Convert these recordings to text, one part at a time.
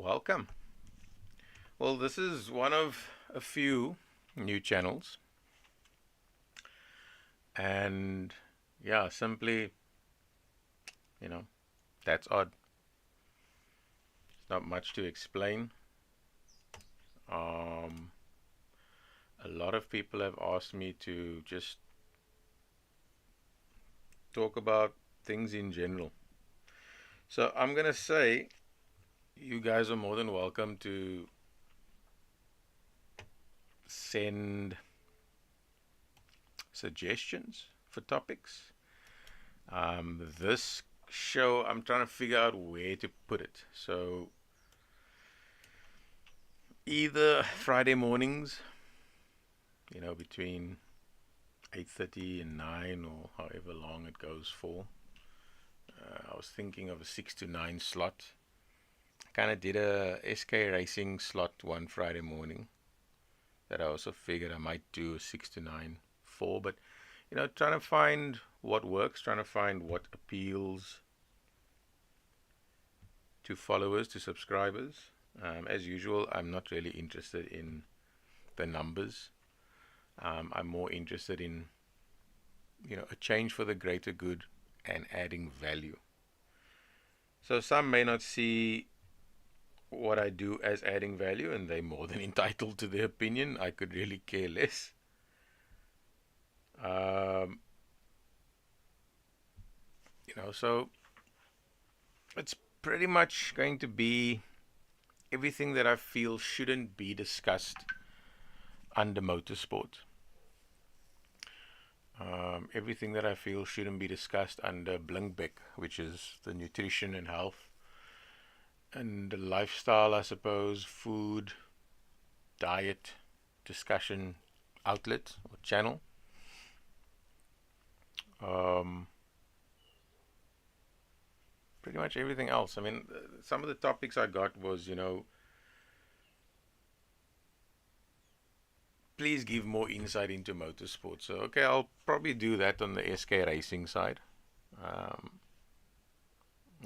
welcome. Well, this is one of a few new channels, and yeah, simply, you know, that's odd. It's not much to explain. Um, a lot of people have asked me to just talk about things in general. So I'm gonna say you guys are more than welcome to send suggestions for topics. This show, I'm trying to figure out where to put it. So either Friday mornings, between 8:30 and 9 or however long it goes for. I was thinking of a 6 to 9 slot. I kind of did a SK Racing slot one Friday morning that I also figured I might do a 6 to 9 for, but trying to find what works, trying to find what appeals to followers, to subscribers. As usual, I'm not really interested in the numbers. I'm more interested in, a change for the greater good and adding value. So some may not see what I do as adding value, and they're more than entitled to their opinion. I could really care less. Um, so it's pretty much going to be everything that I feel shouldn't be discussed under motorsport. Everything that I feel shouldn't be discussed under Blinkbeck, which is the nutrition and health and the lifestyle, I suppose, food, diet, discussion outlet or channel. Um, Pretty much everything else. I mean, some of the topics I got was, please give more insight into motorsport. So, okay, I'll probably do that on the SK Racing side. Um,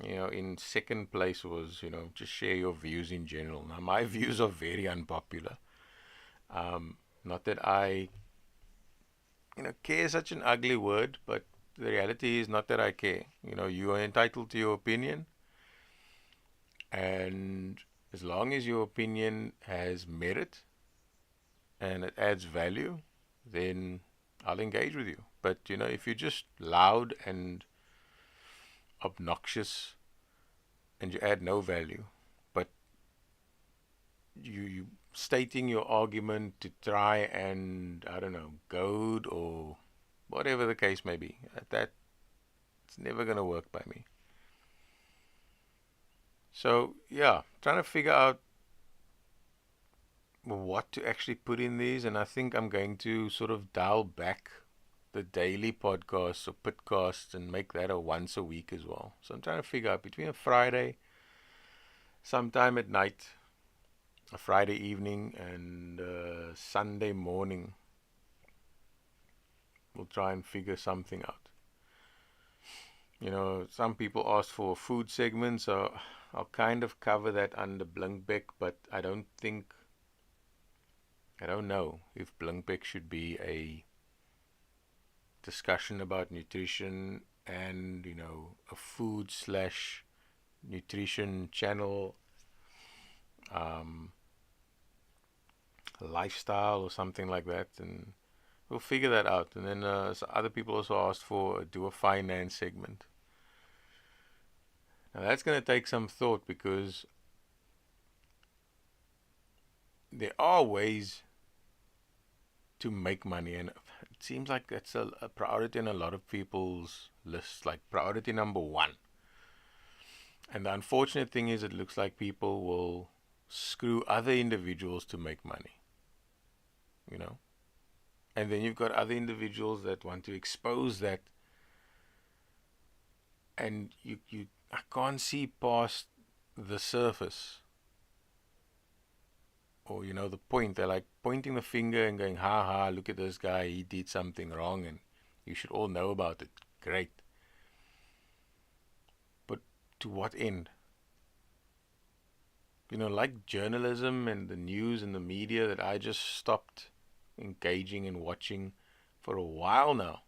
in second place was, just share your views in general. Now, my views are very unpopular. Not that I, care is such an ugly word, but the reality is not that I care. You are entitled to your opinion, and as long as your opinion has merit and it adds value, then I'll engage with you. But if you're just loud and obnoxious and you add no value, but you stating your argument to try and, I don't know, goad or whatever the case may be, that it's never going to work by me. So yeah, trying to figure out what to actually put in these, and I think I'm going to sort of dial back the daily podcasts or podcasts and make that a once a week as well. So I'm trying to figure out between a Friday, sometime at night, a Friday evening, and Sunday morning. We'll try and figure something out. Some people asked for a food segment, so I'll kind of cover that under Blinkbeck, but I don't know if Blinkbeck should be a discussion about nutrition and, a food slash nutrition channel, lifestyle or something like that, and we'll figure that out. And then so other people also asked for do a finance segment. Now that's going to take some thought, because there are ways to make money, and it seems like it's a priority in a lot of people's lists, like priority number one. And the unfortunate thing is, it looks like people will screw other individuals to make money, and then you've got other individuals that want to expose that, and I can't see past the surface, or the point. They're like pointing the finger and going, ha ha, look at this guy, he did something wrong and you should all know about it. Great. But to what end? like journalism and the news and the media, that I just stopped engaging and watching for a while now.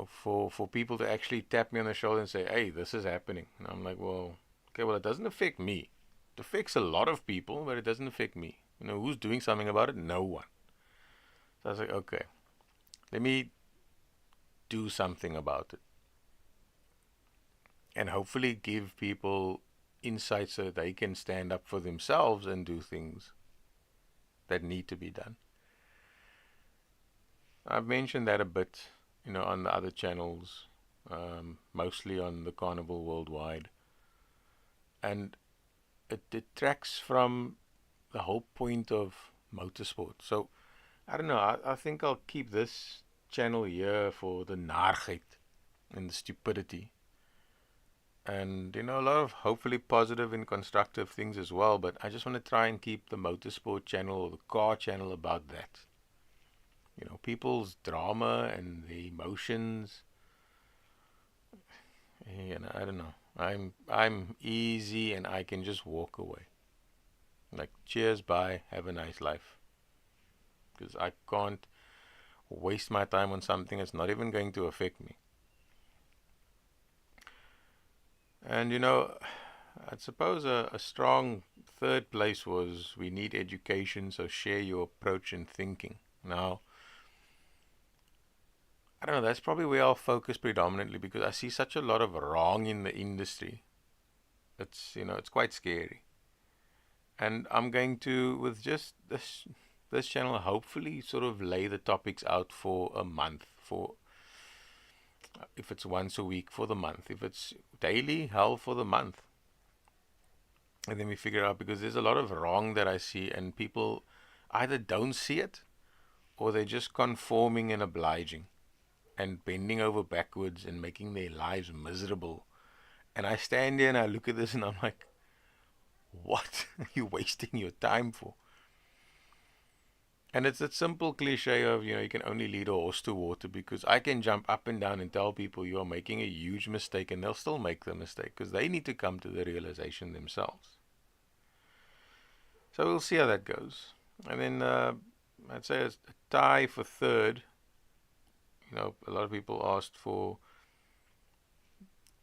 For people to actually tap me on the shoulder and say, hey, this is happening. And I'm like, well, okay, well, it doesn't affect me. It affects a lot of people, but it doesn't affect me. Who's doing something about it? No one. So I was like, okay, let me do something about it. And hopefully give people insight so that they can stand up for themselves and do things that need to be done. I've mentioned that a bit, on the other channels, mostly on the Carnival Worldwide. And it detracts from the whole point of motorsport. So, I don't know, I think I'll keep this channel here for the naargheid and the stupidity. And, a lot of hopefully positive and constructive things as well. But I just want to try and keep the motorsport channel or the car channel about that. People's drama and the emotions. I don't know. I'm easy and I can just walk away. Like, cheers, bye, have a nice life. Because I can't waste my time on something that's not even going to affect me. And I suppose a strong third place was we need education, so share your approach and thinking. Now, I don't know, that's probably where I'll focus predominantly because I see such a lot of wrong in the industry. It's quite scary. And I'm going to, with just this channel, hopefully sort of lay the topics out for a month, for if it's once a week, for the month, if it's daily, hell, for the month. And then we figure out, because there's a lot of wrong that I see, and people either don't see it or they're just conforming and obliging and bending over backwards and making their lives miserable. And I stand there and I look at this and I'm like, what are you wasting your time for? And it's that simple cliche of, you can only lead a horse to water, because I can jump up and down and tell people you are making a huge mistake and they'll still make the mistake because they need to come to the realization themselves. So we'll see how that goes. And then I'd say a tie for third. A lot of people asked for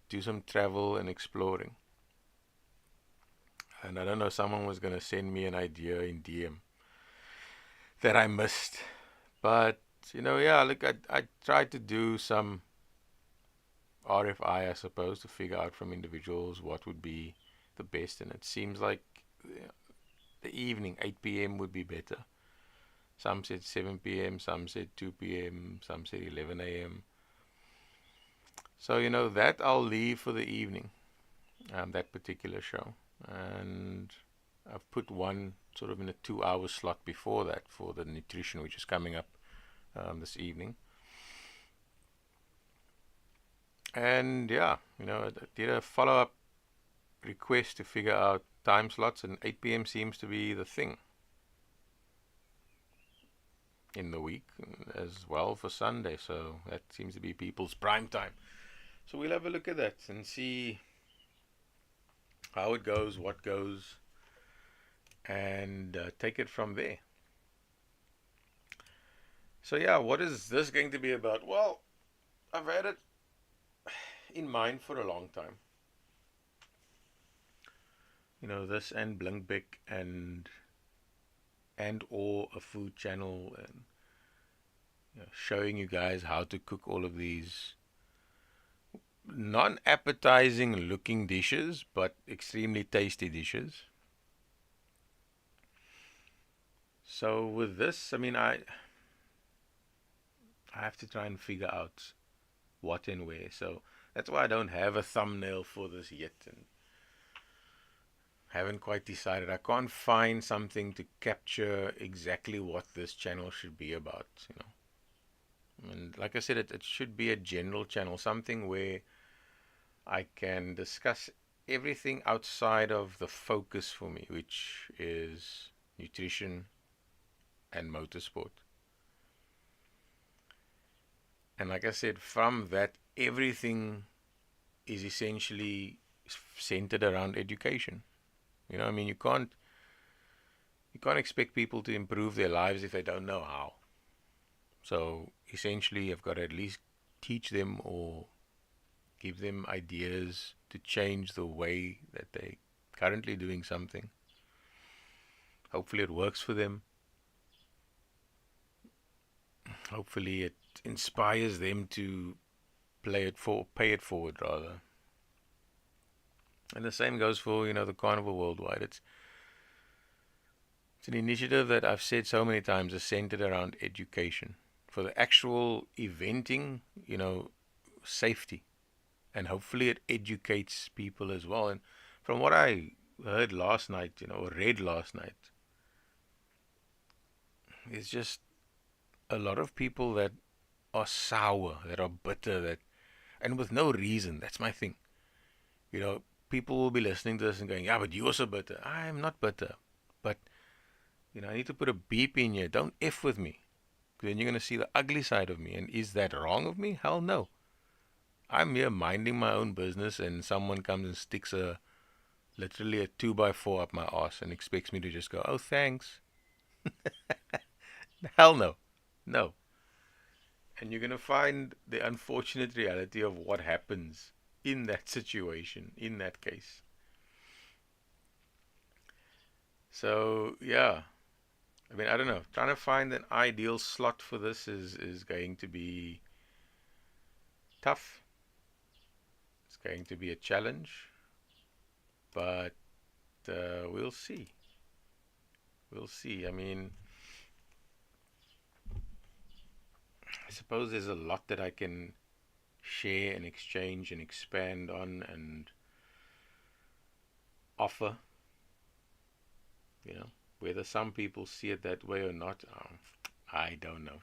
do some travel and exploring. And I don't know, someone was going to send me an idea in DM that I missed. But, yeah, look, I tried to do some RFI, I suppose, to figure out from individuals what would be the best. And it seems like the evening, 8 p.m. would be better. Some said 7 p.m., some said 2 p.m., some said 11 a.m. So, that I'll leave for the evening, that particular show. And I've put one sort of in a 2-hour slot before that for the nutrition, which is coming up this evening. And yeah, I did a follow-up request to figure out time slots, and 8 p.m. seems to be the thing in the week as well for Sunday. So that seems to be people's prime time. So we'll have a look at that and see how it goes, what goes, and take it from there. So yeah, what is this going to be about? Well, I've had it in mind for a long time. This and Blinkbeck and or a food channel, and showing you guys how to cook all of these non-appetizing looking dishes, but extremely tasty dishes. So with this, I have to try and figure out what and where. So that's why I don't have a thumbnail for this yet, and haven't quite decided. I can't find something to capture exactly what this channel should be about. And like I said, it should be a general channel, something where I can discuss everything outside of the focus for me, which is nutrition and motorsport. And like I said, from that, everything is essentially centered around education. I mean, you can't expect people to improve their lives if they don't know how. So essentially, you've got to at least teach them or give them ideas to change the way that they currently doing something. Hopefully it works for them. Hopefully it inspires them to pay it forward rather. And the same goes for, the Carnival Worldwide. It's an initiative that I've said so many times is centered around education. For the actual eventing, safety. And hopefully it educates people as well. And from what I heard last night, or read last night, there's just a lot of people that are sour, that are bitter, and with no reason. That's my thing. People will be listening to this and going, yeah, but you're so bitter. I'm not bitter. But, I need to put a beep in here. Don't F with me. Then you're going to see the ugly side of me. And is that wrong of me? Hell no. I'm here minding my own business and someone comes and sticks literally a 2x4 up my ass and expects me to just go, oh, thanks. Hell no. No. And you're going to find the unfortunate reality of what happens in that situation, in that case. So, yeah. I mean, I don't know. Trying to find an ideal slot for this is going to be tough. It's going to be a challenge. But we'll see. We'll see. I mean, I suppose there's a lot that I can share and exchange and expand on and offer. Whether some people see it that way or not, I don't know.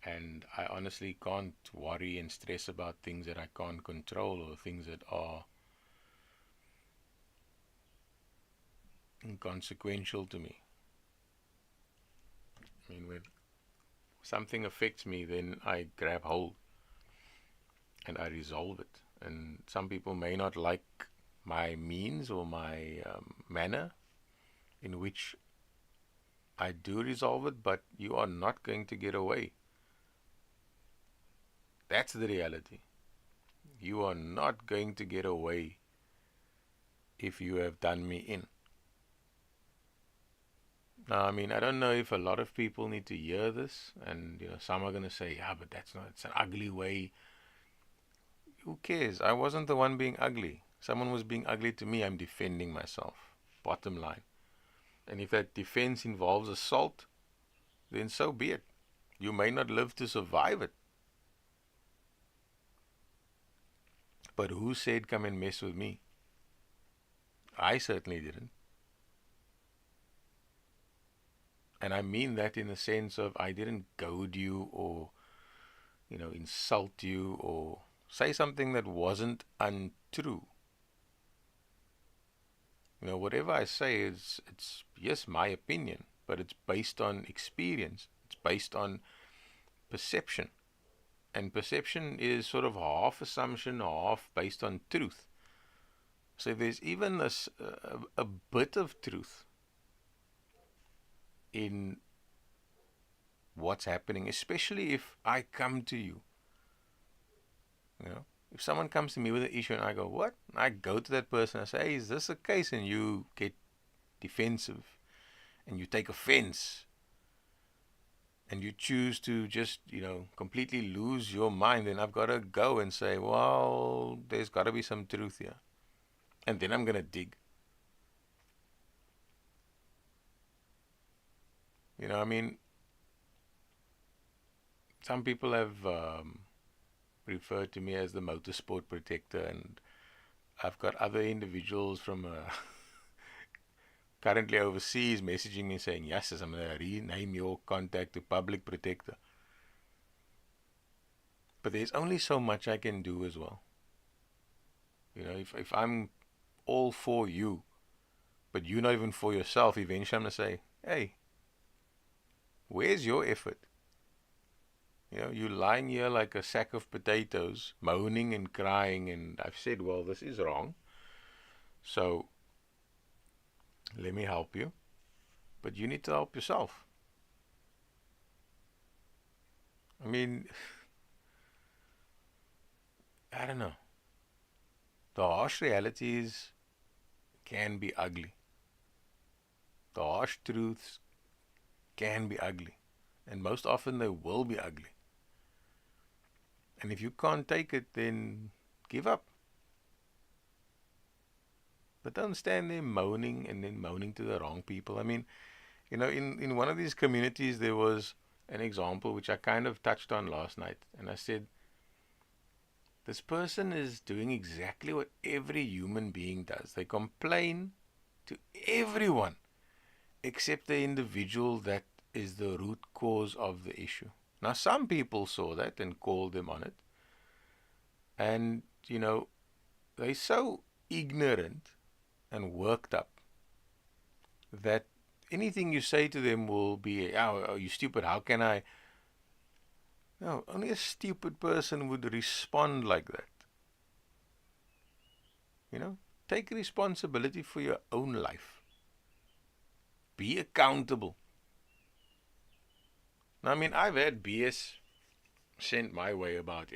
And I honestly can't worry and stress about things that I can't control or things that are inconsequential to me. I mean, when something affects me, then I grab hold and I resolve it. And some people may not like my means or my manner in which I do resolve it, but you are not going to get away. That's the reality. You are not going to get away if you have done me in. Now, I mean, I don't know if a lot of people need to hear this, and some are going to say, yeah, but it's an ugly way. Who cares? I wasn't the one being ugly. Someone was being ugly to me. I'm defending myself. Bottom line. And if that defense involves assault, then so be it. You may not live to survive it. But who said come and mess with me? I certainly didn't. And I mean that in the sense of I didn't goad you or, insult you or say something that wasn't untrue. Whatever I say it's yes, my opinion, but it's based on experience. It's based on perception. And perception is sort of half assumption, half based on truth. So there's even a bit of truth in what's happening, especially if I come to you. If someone comes to me with an issue and I go, what? I go to that person and I say, hey, is this a case? And you get defensive and you take offense and you choose to just, completely lose your mind, then I've got to go and say, well, there's got to be some truth here. And then I'm going to dig. I mean, some people have referred to me as the motorsport protector, and I've got other individuals from currently overseas messaging me saying, yes, I'm going to rename your contact to public protector. But there's only so much I can do as well. If I'm all for you, but you're not even for yourself, eventually I'm going to say, hey, where's your effort? You're lying here like a sack of potatoes, moaning and crying, and I've said, well, this is wrong. So let me help you, but you need to help yourself. I mean, I don't know. The harsh realities can be ugly. The harsh truths can be ugly. And most often they will be ugly. And if you can't take it, then give up. But don't stand there moaning and then moaning to the wrong people. I mean, in one of these communities, there was an example which I kind of touched on last night. And I said, this person is doing exactly what every human being does. They complain to everyone except the individual that is the root cause of the issue. Now, some people saw that and called them on it. And, they're so ignorant and worked up that anything you say to them will be, oh, you stupid, how can I? No, only a stupid person would respond like that. Take responsibility for your own life. Be accountable. Now, I mean, I've had BS sent my way about,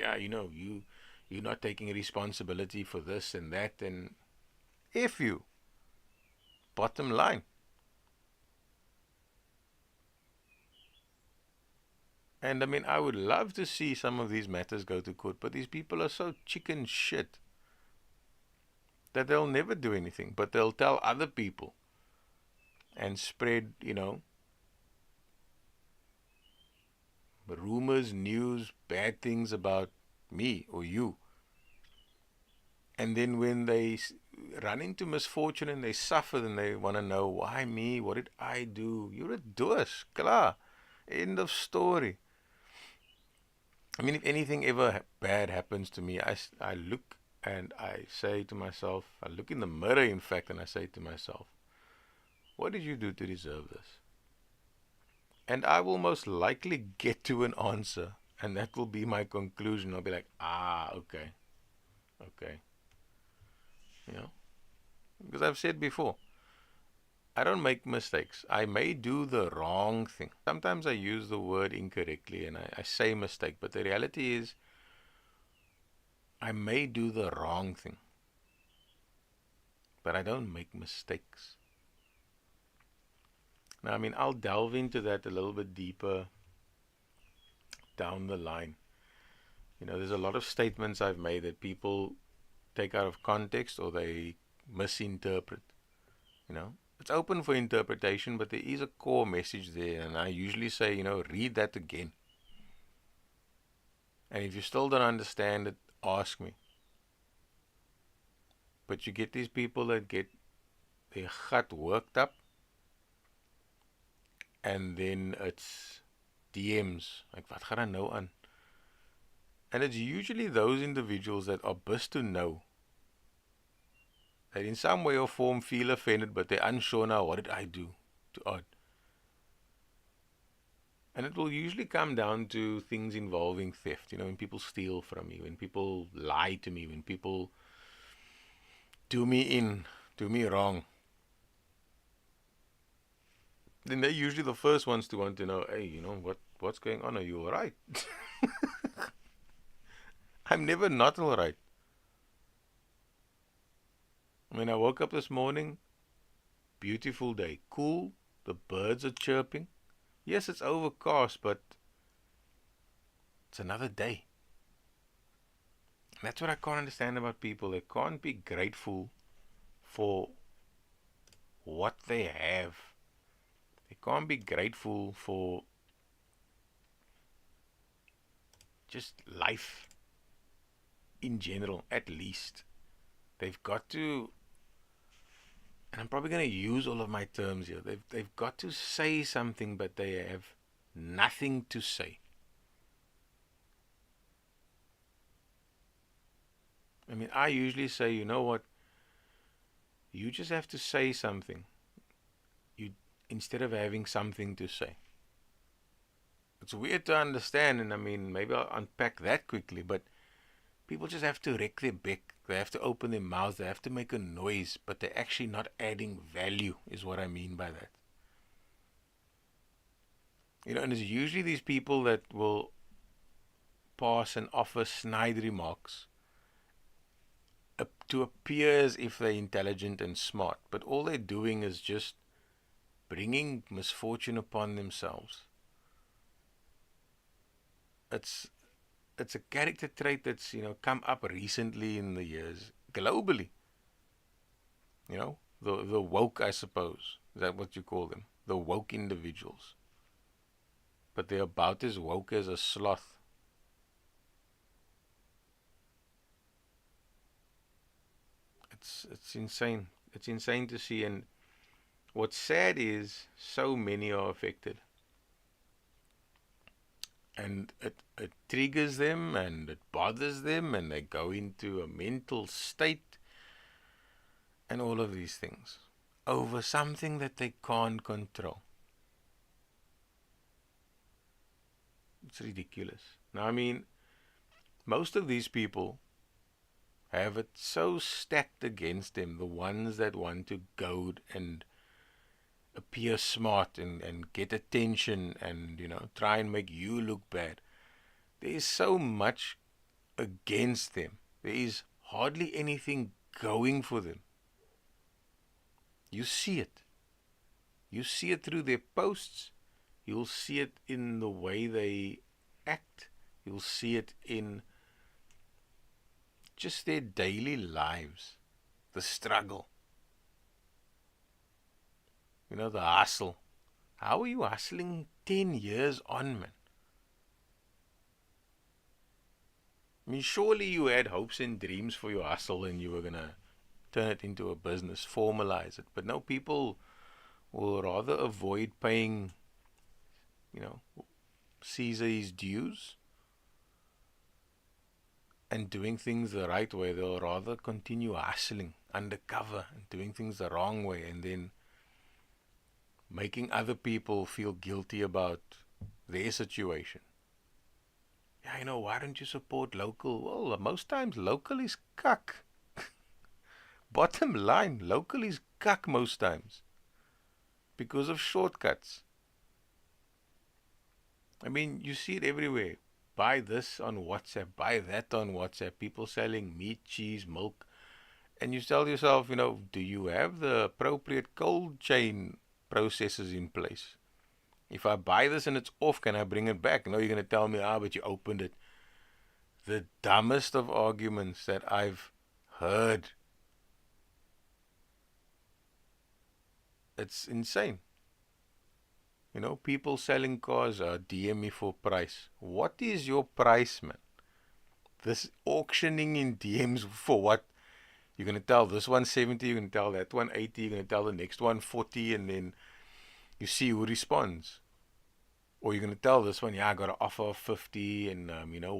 you're not taking responsibility for this and that, and if you, bottom line. And I mean, I would love to see some of these matters go to court, but these people are so chicken shit that they'll never do anything, but they'll tell other people and spread, rumors, news, bad things about me or you. And then when they run into misfortune and they suffer, then they want to know, why me? What did I do? You're a dus, klaar. End of story. I mean, if anything ever bad happens to me, I look and I say to myself, I look in the mirror, in fact, and I say to myself, what did you do to deserve this? And I will most likely get to an answer, and that will be my conclusion. I'll be like, okay. Because I've said before, I don't make mistakes. I may do the wrong thing. Sometimes I use the word incorrectly and I say mistake, but the reality is I may do the wrong thing, but I don't make mistakes. Now, I mean, I'll delve into that a little bit deeper down the line. There's a lot of statements I've made that people take out of context or they misinterpret. It's open for interpretation, but there is a core message there, and I usually say, read that again. And if you still don't understand it, ask me. But you get these people that get their gut worked up, and then it's DMs, like, wat gaan nou aan? And it's usually those individuals that are best to know, that in some way or form feel offended, but they're unsure now, what did I do to odd? And it will usually come down to things involving theft. When people steal from me, when people lie to me, when people do me wrong. Then they're usually the first ones to want to know, hey, what's going on? Are you alright? I'm never not alright. I mean, I woke up this morning, beautiful day, cool, the birds are chirping. Yes, it's overcast, but it's another day. And that's what I can't understand about people. They can't be grateful for what they have. They can't be grateful for just life in general, at least. They've got to, and I'm probably going to use all of my terms here, they've got to say something, but they have nothing to say. I mean, I usually say, you know what, you just have to say something, instead of having something to say. It's weird to understand, and I mean, maybe I'll unpack that quickly, but People just have to wreck their beak. They have to open their mouths. They have to make a noise, but they're actually not adding value, is what I mean by that. And it's usually these people that will pass and offer snide remarks to appear as if they're intelligent and smart, but all they're doing is just bringing misfortune upon themselves. It's a character trait that's come up recently in the years globally. The woke, I suppose. Is that what you call them? The woke individuals. But they're about as woke as a sloth. It's insane. It's insane to see. And what's sad is so many are affected. And it triggers them and it bothers them and they go into a mental state and all of these things over something that they can't control. It's ridiculous. Now, I mean, most of these people have it so stacked against them, the ones that want to goad and appear smart and get attention and, try and make you look bad. There is so much against them. There is hardly anything going for them. You see it. You see it through their posts. You'll see it in the way they act. You'll see it in just their daily lives. The struggle. The hustle. How are you hustling 10 years on, man? I mean, surely you had hopes and dreams for your hustle and you were going to turn it into a business, formalize it. But no, people will rather avoid paying, Caesar his dues and doing things the right way. They'll rather continue hustling undercover and doing things the wrong way and then making other people feel guilty about their situation. Yeah, why don't you support local? Well, most times local is cuck. Bottom line, local is cuck most times because of shortcuts. I mean, you see it everywhere. Buy this on WhatsApp, buy that on WhatsApp. People selling meat, cheese, milk. And you tell yourself, do you have the appropriate cold chain processes in place? If I buy this and it's off, can I bring it back? No, you're going to tell me, but you opened it. The dumbest of arguments that I've heard. It's insane. People selling cars DM me for price. What is your price, man? This auctioning in DMs for what? You're going to tell this one 70, you're going to tell that one 80, you're going to tell the next one 40, and then you see who responds. Or you're going to tell this one, yeah, I got an offer of 50, and,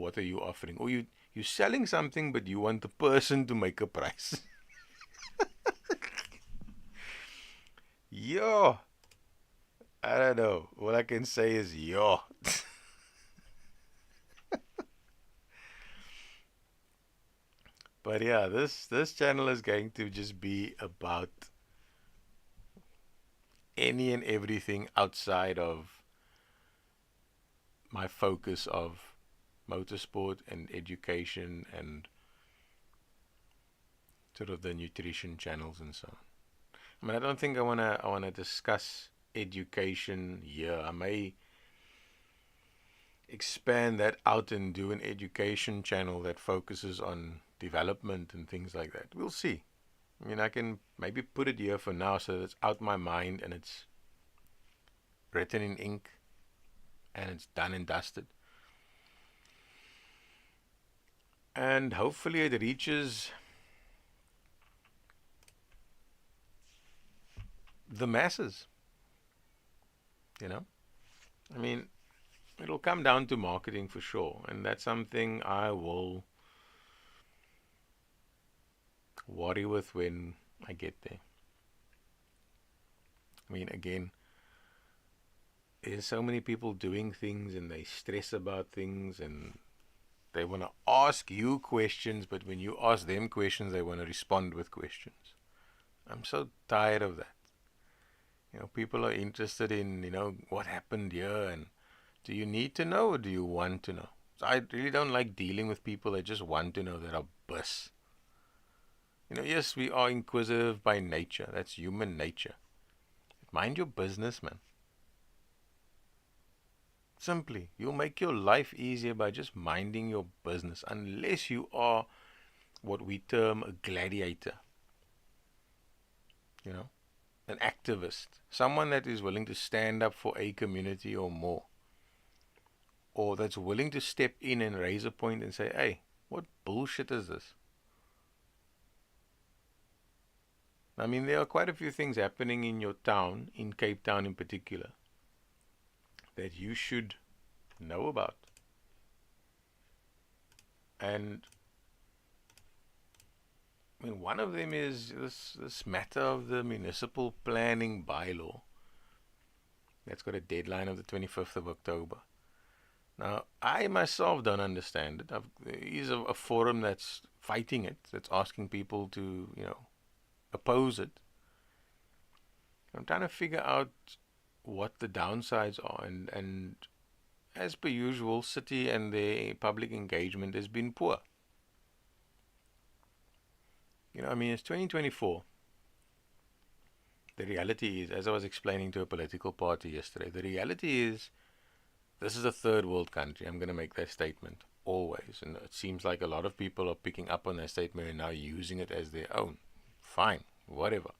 what are you offering? Or you're selling something, but you want the person to make a price. Yo, I don't know. All I can say is yo. But yeah, this channel is going to just be about any and everything outside of my focus of motorsport and education and sort of the nutrition channels and so on. I mean, I don't think I wanna discuss education here. I may expand that out and do an education channel that focuses on development and things like that. We'll see. I mean, I can maybe put it here for now so that it's out my mind and it's written in ink and it's done and dusted. And hopefully it reaches the masses. I mean, it'll come down to marketing for sure, and that's something I will worry with when I get there. I mean, again, there's so many people doing things and they stress about things and They want to ask you questions, but when you ask them questions, they want to respond with questions. I'm so tired of that. People are interested in, what happened here, and do you need to know or do you want to know? So I really don't like dealing with people that just want to know, that are bus. Yes, we are inquisitive by nature. That's human nature. Mind your business, man. Simply, you'll make your life easier by just minding your business, unless you are what we term a gladiator, an activist, someone that is willing to stand up for a community or more, or that's willing to step in and raise a point and say, hey, what bullshit is this? I mean, there are quite a few things happening in your town, in Cape Town in particular, that you should know about. And I mean, one of them is this matter of the municipal planning bylaw that's got a deadline of the 25th of October. Now, I myself don't understand it. There is a forum that's fighting it, that's asking people to, oppose it. I'm trying to figure out what the downsides are, and as per usual, city and their public engagement has been poor. It's 2024. The reality is, as I was explaining to a political party yesterday, the reality is this is a third world country. I'm going to make that statement always. And it seems like a lot of people are picking up on that statement and now using it as their own. Fine, whatever.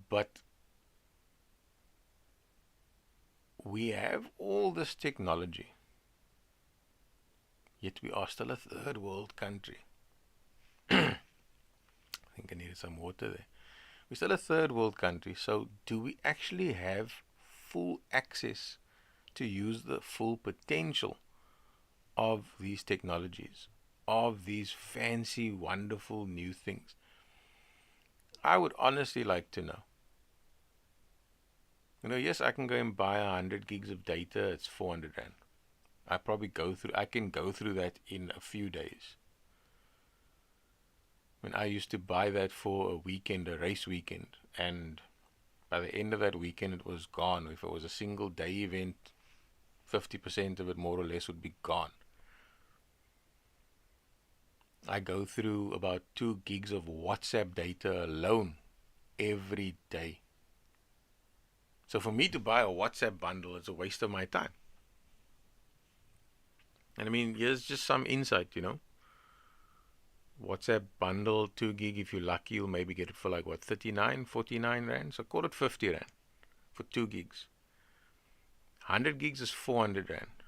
But we have all this technology, yet we are still a third world country. I think I needed some water there. We're still a third world country, so do we actually have full access to use the full potential of these technologies, of these fancy, wonderful new things? I would honestly like to know. Yes, I can go and buy 100 gigs of data. It's 400 Rand. I can go through that in a few days. I used to buy that for a weekend, a race weekend, and by the end of that weekend it was gone. If it was a single day event, 50% of it more or less would be gone. I go through about 2 gigs of WhatsApp data alone every day. So for me to buy a WhatsApp bundle, it's a waste of my time. And here's just some insight, WhatsApp bundle, 2 gig, if you're lucky, you'll maybe get it for 39, 49 Rand. So call it 50 Rand for 2 gigs. 100 gigs is 400 Rand.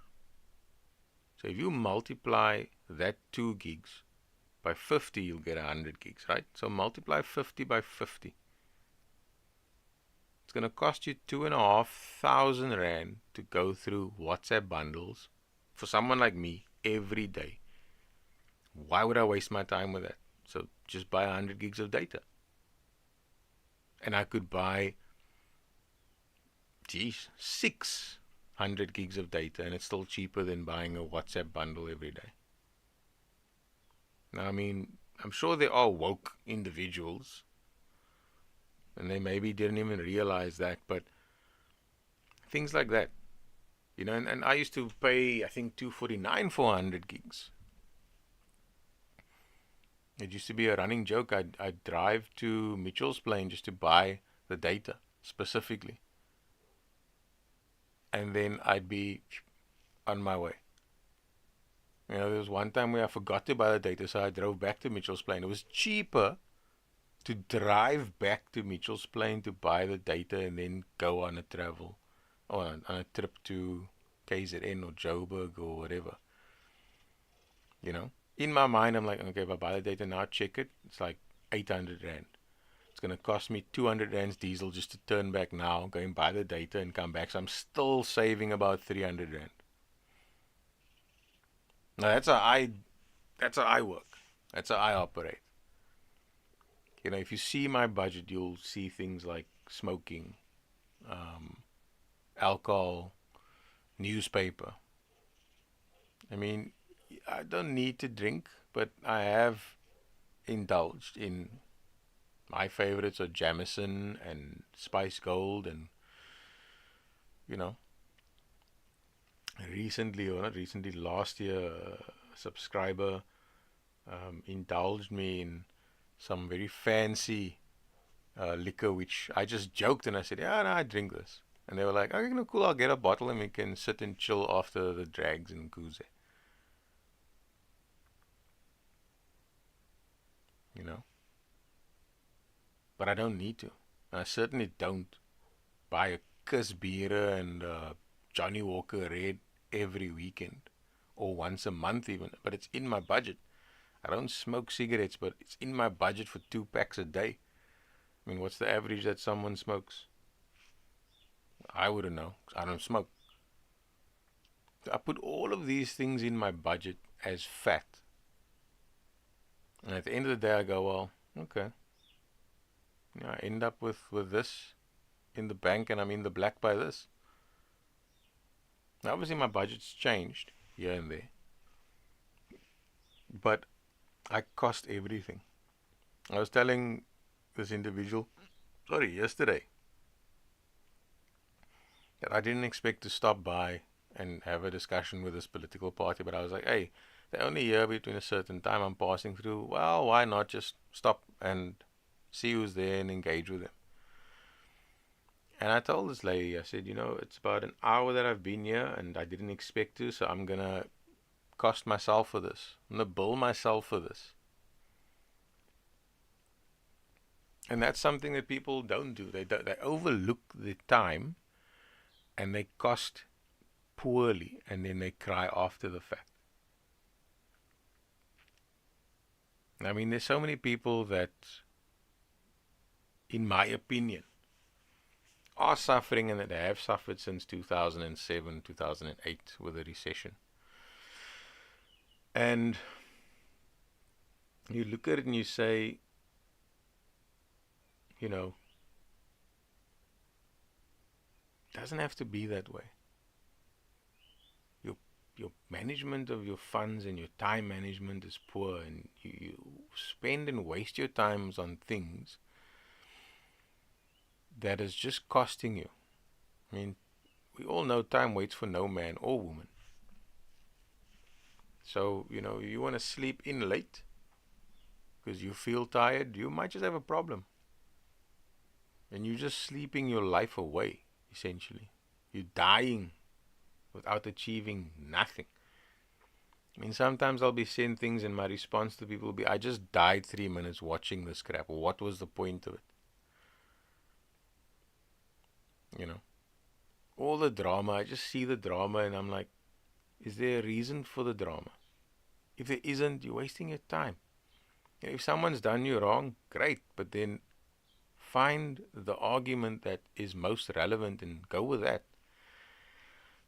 So if you multiply that 2 gigs by 50, you'll get 100 gigs, right? So multiply 50 by 50. It's going to cost you 2,500 Rand to go through WhatsApp bundles for someone like me every day. Why would I waste my time with that? So just buy 100 gigs of data. And I could buy, 600 gigs of data, and it's still cheaper than buying a WhatsApp bundle every day. Now, I'm sure there are woke individuals, and they maybe didn't even realize that, but things like that. And I used to pay, I think, 249 for 100 gigs. It used to be a running joke. I'd drive to Mitchell's Plain just to buy the data specifically. And then I'd be on my way. There was one time where I forgot to buy the data, so I drove back to Mitchell's Plain. It was cheaper to drive back to Mitchell's Plain to buy the data and then go on a travel, or on a trip to KZN or Joburg or whatever. In my mind, I'm like, okay, if I buy the data now, check it, it's 800 Rand. It's going to cost me 200 Rands diesel just to turn back now, go and buy the data and come back. So I'm still saving about 300 Rand. Now that's how I work. That's how I operate. If you see my budget, you'll see things like smoking, alcohol, newspaper, I mean, I don't need to drink, but I have indulged in my favorites are Jameson and Spice Gold, and you know, recently or not recently, last year, a subscriber indulged me in some very fancy liquor, which I just joked and I said, "Yeah, no, I drink this." And they were like, "Okay, no, cool. I'll get a bottle and we can sit and chill after the drags and kuze." You know, but I don't need to. I certainly don't buy a Kiss beer and Johnny Walker Red every weekend or once a month even. But it's in my budget. I don't smoke cigarettes, but it's in my budget for 2 packs a day. I mean, what's the average that someone smokes? I wouldn't know, 'cause I don't smoke. I put all of these things in my budget as fat. And at the end of the day, I go, well, okay. Yeah, I end up with this in the bank and I'm in the black by this. Now, obviously, my budget's changed here and there. But I cost everything. I was telling this individual, yesterday, that I didn't expect to stop by and have a discussion with this political party, but I was like, hey, they're only here between a certain time I'm passing through. Well, why not just stop and see who's there and engage with them? And I told this lady, I said, it's about an hour that I've been here and I didn't expect to, so I'm going to cost myself for this. I'm going to bill myself for this. And that's something that people don't do. They overlook the time and they cost poorly and then they cry after the fact. I mean, there's so many people that, in my opinion, are suffering and that have suffered since 2007, 2008 with the recession. And you look at it and you say, doesn't have to be that way. Your management of your funds and your time management is poor, and you spend and waste your times on things that is just costing you. I mean, we all know time waits for no man or woman. So, you want to sleep in late because you feel tired, you might just have a problem. And you're just sleeping your life away, essentially. You're dying without achieving nothing. I mean, sometimes I'll be saying things and my response to people will be, I just died 3 minutes watching this crap. What was the point of it? All the drama, I just see the drama and I'm like, is there a reason for the drama? If there isn't, you're wasting your time. If someone's done you wrong, great, but then find the argument that is most relevant and go with that.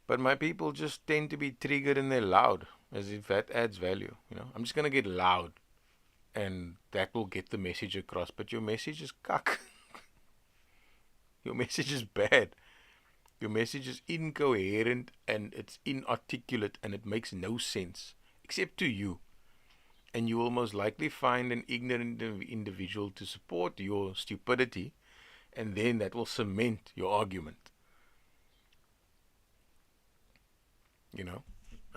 But my people just tend to be triggered and they're loud, as if that adds value. I'm just going to get loud and that will get the message across. But your message is cuck. Your message is bad. Your message is incoherent and it's inarticulate and it makes no sense, except to you. And you will most likely find an ignorant individual to support your stupidity, and then that will cement your argument.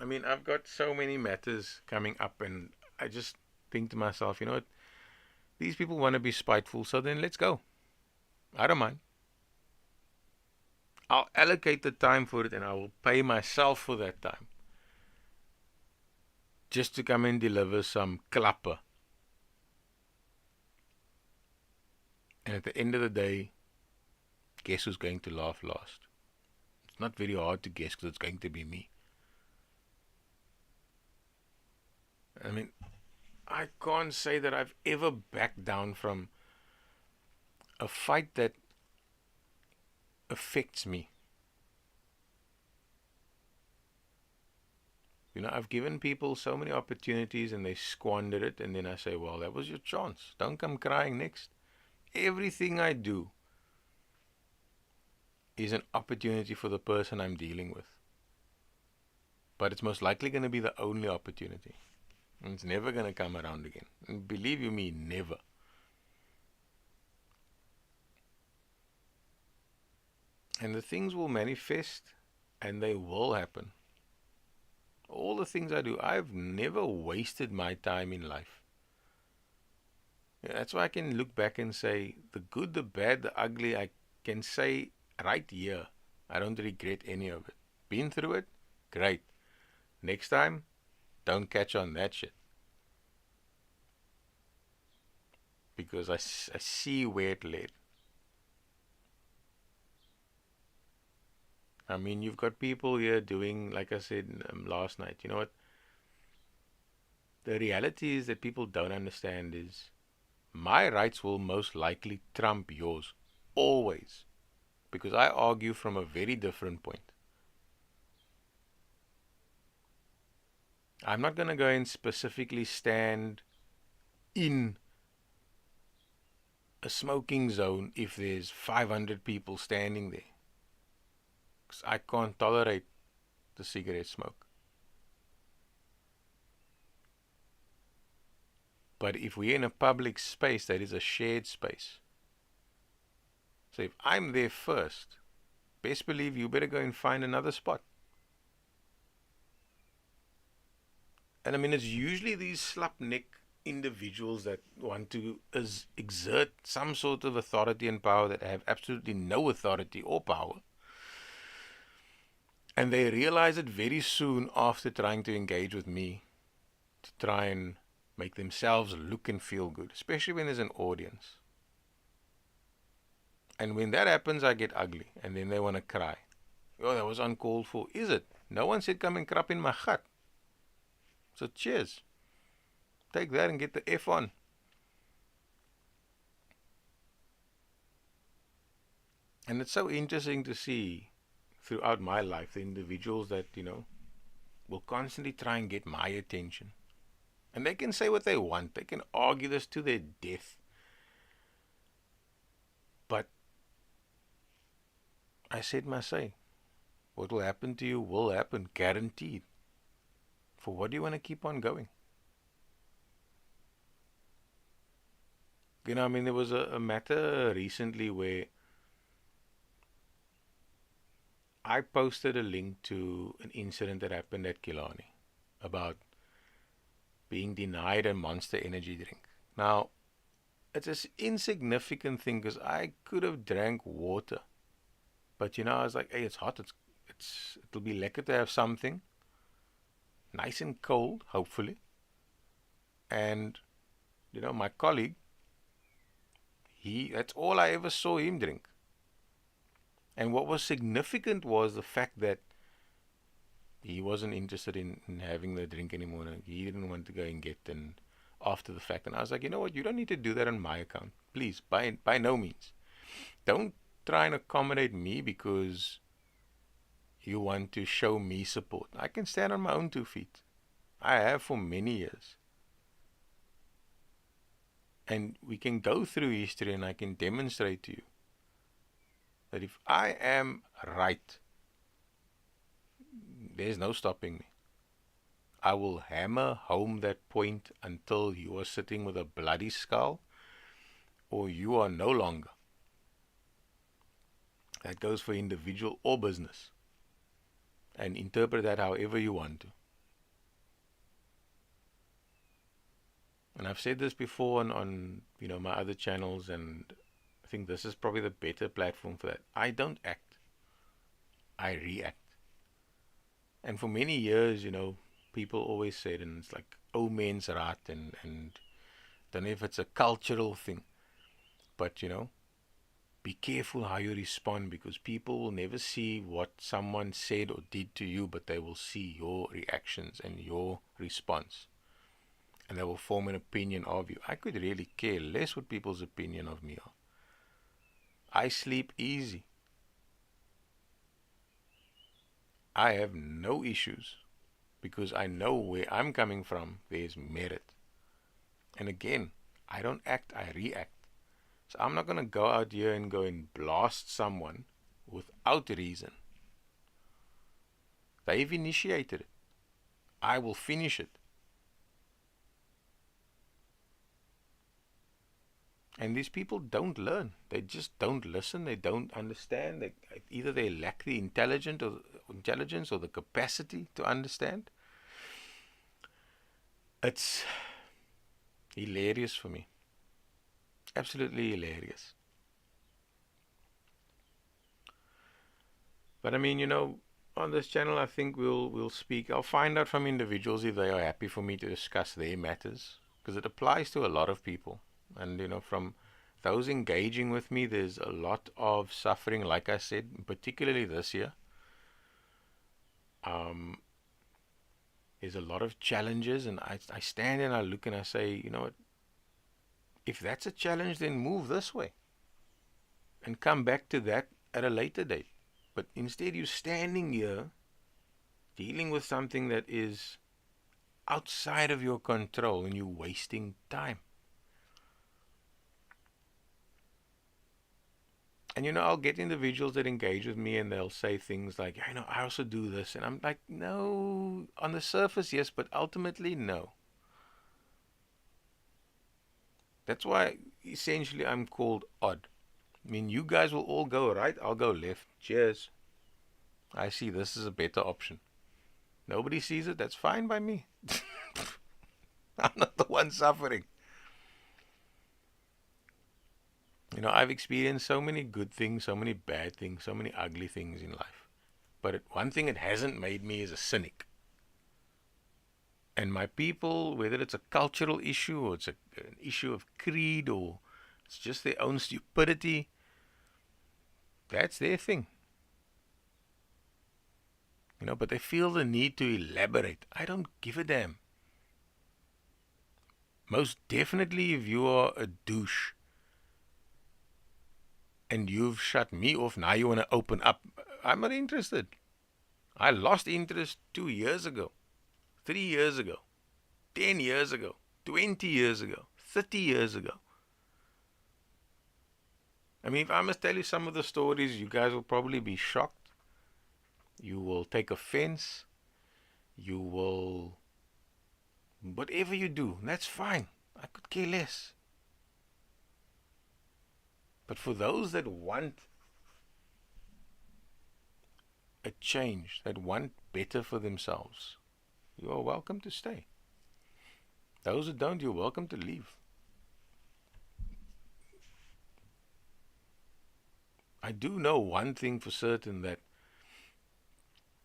I mean, I've got so many matters coming up, and I just think to myself, what? These people want to be spiteful, so then let's go. I don't mind. I'll allocate the time for it, and I will pay myself for that time. Just to come and deliver some klapper. And at the end of the day, guess who's going to laugh last? It's not very hard to guess because it's going to be me. I mean, I can't say that I've ever backed down from a fight that affects me. I've given people so many opportunities and they squander it, and then I say, well, that was your chance. Don't come crying next. Everything I do is an opportunity for the person I'm dealing with. But it's most likely going to be the only opportunity. And it's never going to come around again. And believe you me, never. And the things will manifest and they will happen. All the things I do, I've never wasted my time in life. Yeah, that's why I can look back and say, the good, the bad, the ugly, I can say right here, I don't regret any of it. Been through it? Great. Next time, don't catch on that shit. Because I see where it led. I mean, you've got people here doing, like I said last night, you know what? The reality is that people don't understand is my rights will most likely trump yours. Always. Because I argue from a very different point. I'm not going to go and specifically stand in a smoking zone if there's 500 people standing there. Because I can't tolerate the cigarette smoke. But if we're in a public space that is a shared space, so if I'm there first, best believe you better go and find another spot. And I mean, it's usually these slap-neck individuals that want to exert some sort of authority and power that have absolutely no authority or power. And they realize it very soon after trying to engage with me to try and make themselves look and feel good, especially when there's an audience. And when that happens, I get ugly, and then they want to cry. Oh, that was uncalled for. Is it? No one said come and crap in my gut. So cheers. Take that and get the F on. And it's so interesting to see throughout my life the individuals that, will constantly try and get my attention. And they can say what they want. They can argue this to their death. But I said my say. What will happen to you will happen, guaranteed. For what do you want to keep on going? I mean, there was a matter recently where I posted a link to an incident that happened at Killarney about being denied a Monster Energy drink. Now, it's an insignificant thing because I could have drank water. But I was like, hey, it's hot. It'll be lekker to have something nice and cold, hopefully. And my colleague, that's all I ever saw him drink. And what was significant was the fact that he wasn't interested in having the drink anymore. He didn't want to go and get and after the fact. And I was like, you know what? You don't need to do that on my account. Please, by no means. Don't try and accommodate me because you want to show me support. I can stand on my own 2 feet. I have for many years. And we can go through history and I can demonstrate to you that if I am right, there's no stopping me. I will hammer home that point until you are sitting with a bloody skull or you are no longer. That goes for individual or business. And interpret that however you want to. And I've said this before on my other channels, and I think this is probably the better platform for that. I don't act. I react. And for many years, people always said, and it's like, oh, men's rat, and don't know if it's a cultural thing. But, be careful how you respond because people will never see what someone said or did to you, but they will see your reactions and your response. And they will form an opinion of you. I could really care less what people's opinion of me are. I sleep easy. I have no issues because I know where I'm coming from, there's merit. And again, I don't act, I react. So I'm not going to go out here and go and blast someone without reason. They've initiated it. I will finish it. And these people don't learn. They just don't listen. They don't understand. Either they lack the intelligence or the capacity to understand. It's hilarious for me. Absolutely hilarious. But I mean, on this channel, I think we'll speak. I'll find out from individuals if they are happy for me to discuss their matters, because it applies to a lot of people. And from those engaging with me, there's a lot of suffering. Like I said, particularly this year, there's a lot of challenges, and I stand and I look and I say, you know what? If that's a challenge, then move this way, and come back to that at a later date. But instead, you're standing here dealing with something that is outside of your control, and you're wasting time. And I'll get individuals that engage with me and they'll say things like, I also do this. And I'm like, no, on the surface, yes, but ultimately, no. That's why essentially I'm called odd. I mean, you guys will all go right, I'll go left. Cheers. I see this is a better option. Nobody sees it, that's fine by me. I'm not the one suffering. I've experienced so many good things, so many bad things, so many ugly things in life. But one thing it hasn't made me is a cynic. And my people, whether it's a cultural issue or it's an issue of creed or it's just their own stupidity, that's their thing. But they feel the need to elaborate. I don't give a damn. Most definitely, if you are a douche and you've shut me off, now you want to open up, I'm not interested. I lost interest 2 years ago, 3 years ago, 10 years ago, 20 years ago, 30 years ago. I mean, if I must tell you some of the stories, you guys will probably be shocked. You will take offense. You will... Whatever you do, that's fine. I could care less. But for those that want a change, that want better for themselves, you are welcome to stay. Those that don't, you're welcome to leave. I do know one thing for certain, that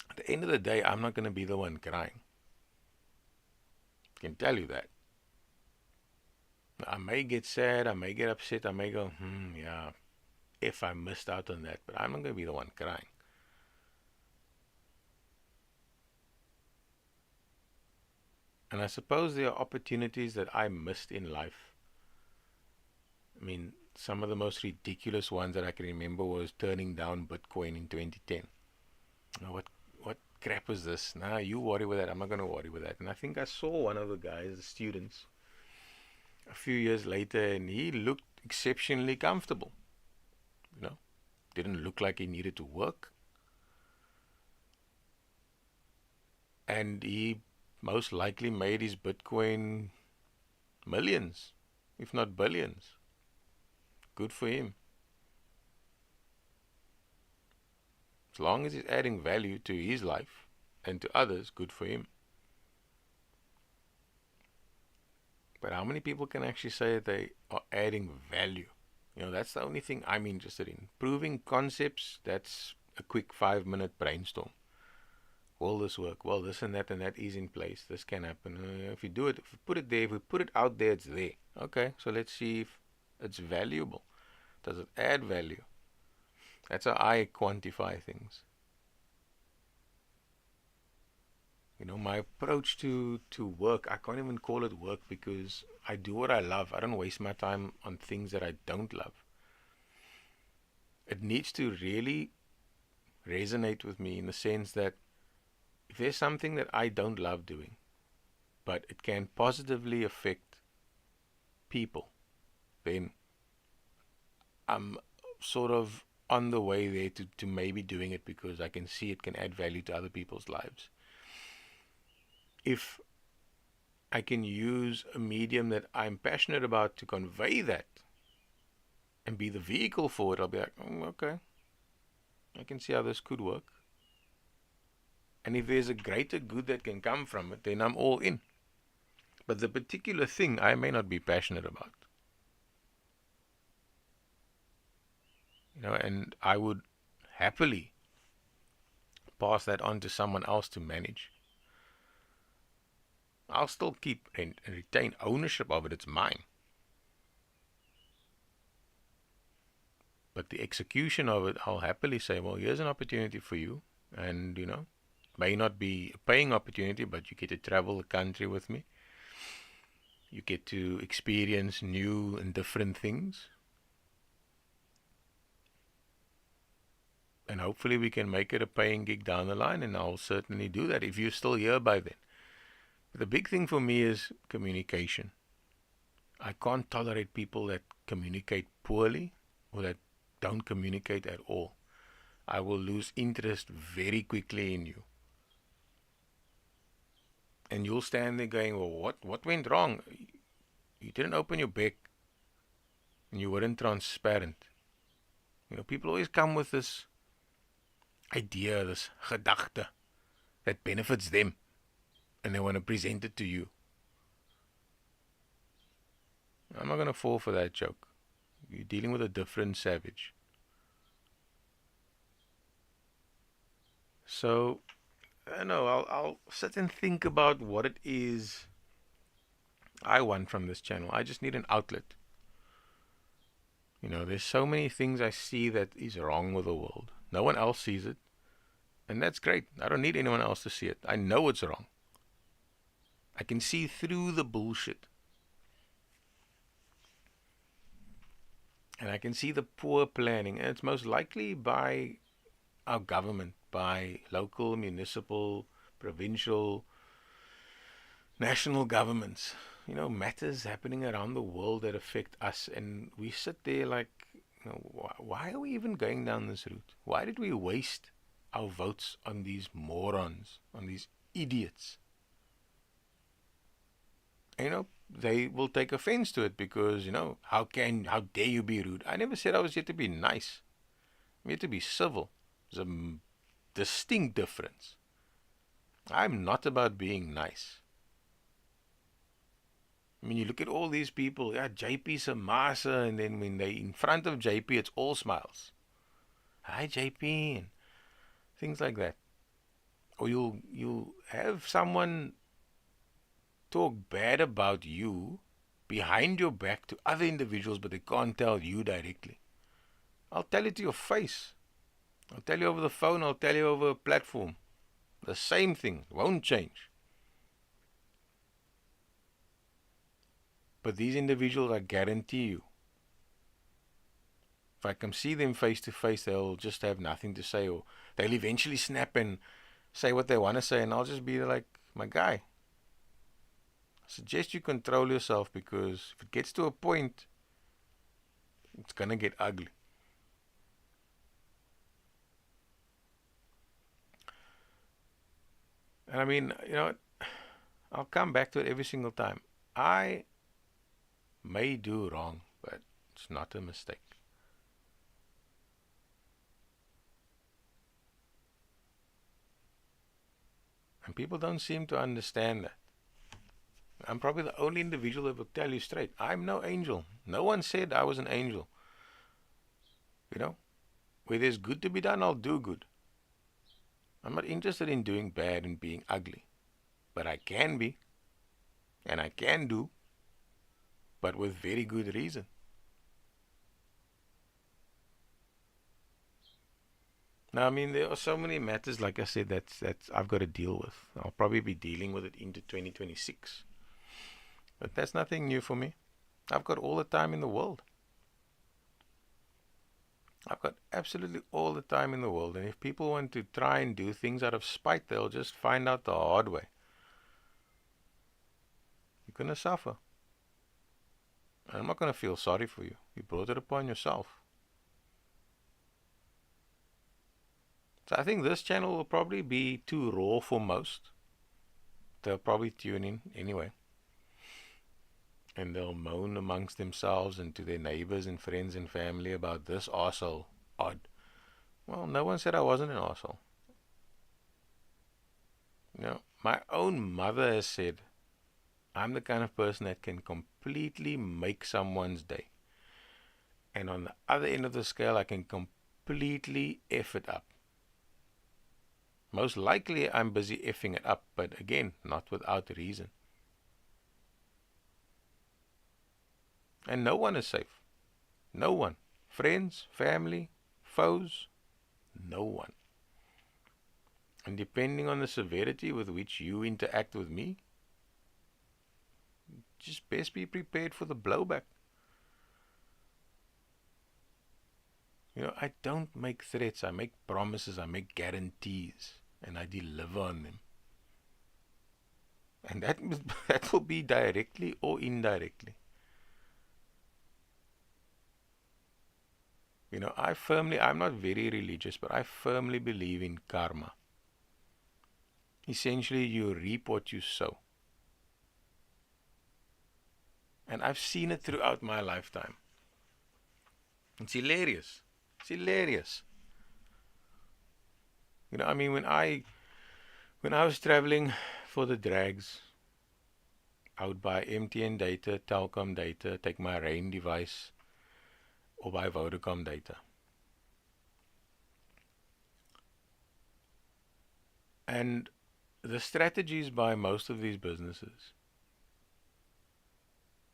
at the end of the day, I'm not going to be the one crying. I can tell you that. I may get sad, I may get upset, I may go, yeah, if I missed out on that, but I'm not going to be the one crying. And I suppose there are opportunities that I missed in life. I mean, some of the most ridiculous ones that I can remember was turning down Bitcoin in 2010. What crap is this? Nah, you worry with that. I'm not going to worry with that. And I think I saw one of the guys, the students, a few years later, and he looked exceptionally comfortable. Didn't look like he needed to work. And he most likely made his Bitcoin millions, if not billions. Good for him. As long as he's adding value to his life and to others, good for him. But how many people can actually say that they are adding value? That's the only thing I'm interested in. Proving concepts, that's a quick 5-minute brainstorm. Will this work? Well, this and that is in place. This can happen. If you do it, if you put it there, if we put it out there, it's there. Okay, so let's see if it's valuable. Does it add value? That's how I quantify things. My approach to work, I can't even call it work, because I do what I love. I don't waste my time on things that I don't love. It needs to really resonate with me in the sense that if there's something that I don't love doing, but it can positively affect people, then I'm sort of on the way there to maybe doing it because I can see it can add value to other people's lives. if I can use a medium that I'm passionate about to convey that and be the vehicle for it, I'll be like, okay, I can see how this could work. And if there's a greater good that can come from it, then I'm all in. But the particular thing I may not be passionate about. And I would happily pass that on to someone else to manage. I'll still keep and retain ownership of it. It's mine. But the execution of it, I'll happily say, well, here's an opportunity for you. And, may not be a paying opportunity, but you get to travel the country with me. You get to experience new and different things. And hopefully we can make it a paying gig down the line, and I'll certainly do that if you're still here by then. But the big thing for me is communication. I can't tolerate people that communicate poorly or that don't communicate at all. I will lose interest very quickly in you. And you'll stand there going, well, what went wrong? You didn't open your back, and you weren't transparent. People always come with this idea, this gedachte that benefits them, and they want to present it to you. I'm not going to fall for that joke. You're dealing with a different savage. So, I don't know, I'll sit and think about what it is I want from this channel. I just need an outlet. There's so many things I see that is wrong with the world. No one else sees it. And that's great. I don't need anyone else to see it. I know it's wrong. I can see through the bullshit. And I can see the poor planning. And it's most likely by our government, by local, municipal, provincial, national governments. Matters happening around the world that affect us. And we sit there like, why are we even going down this route? Why did we waste our votes on these morons, on these idiots? They will take offense to it because, how dare you be rude? I never said I was here to be nice. I'm here to be civil. There's a distinct difference. I'm not about being nice. You look at all these people, JP's a massa, and then when they in front of JP, it's all smiles. Hi, JP, and things like that. Or you'll have someone talk bad about you behind your back to other individuals, but they can't tell you directly. I'll tell it to your face. I'll tell you over the phone, I'll tell you over a platform. The same thing, won't change. But these individuals, I guarantee you, if I come see them face to face, they'll just have nothing to say, or they'll eventually snap and say what they want to say, and I'll just be like, my guy, I suggest you control yourself, because if it gets to a point, it's going to get ugly. And I'll come back to it every single time. I may do wrong, but it's not a mistake. And people don't seem to understand that. I'm probably the only individual that will tell you straight, I'm no angel. No one said I was an angel. Where there's good to be done, I'll do good. I'm not interested in doing bad and being ugly. But I can be, and I can do, but with very good reason. Now, there are so many matters, like I said, that I've got to deal with. I'll probably be dealing with it into 2026. But that's nothing new for me. I've got all the time in the world. I've got absolutely all the time in the world. And if people want to try and do things out of spite, they'll just find out the hard way. You're going to suffer. And I'm not going to feel sorry for you. You brought it upon yourself. So I think this channel will probably be too raw for most. they'll probably tune in anyway. And they'll moan amongst themselves and to their neighbors and friends and family about this arsehole. Odd. Well, no one said I wasn't an arsehole. My own mother has said I'm the kind of person that can completely make someone's day. And on the other end of the scale, I can completely F it up. Most likely I'm busy effing it up, but again, not without reason. And no one is safe. No one. Friends, family, foes, no one. And depending on the severity with which you interact with me, just best be prepared for the blowback. I don't make threats, I make promises, I make guarantees, and I deliver on them. And that will be directly or indirectly. I'm not very religious, but I firmly believe in karma. Essentially, you reap what you sow. And I've seen it throughout my lifetime. It's hilarious. It's hilarious. When I was traveling for the drags, I would buy MTN data, Telkom data, take my Rain device, or buy Vodacom data. And the strategies by most of these businesses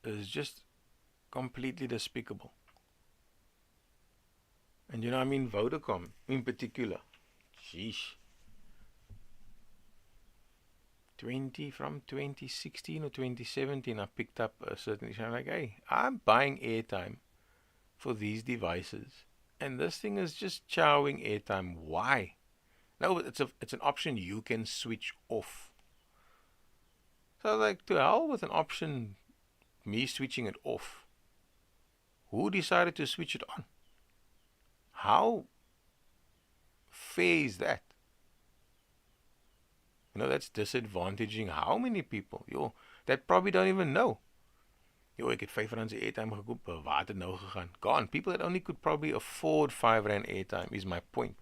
is just completely despicable. And Vodacom in particular, sheesh. From 2016 or 2017, I picked up a certain issue. I'm like, hey, I'm buying airtime for these devices, and this thing is just chowing airtime. Why? No, it's an option you can switch off. So I was like, to hell with an option, me switching it off. Who decided to switch it on? How fair is that? That's disadvantaging how many people? That probably don't even know. Ek het R5 se airtime gekoop, waar het nou gegaan? Gone. People that only could probably afford R5 airtime is my point.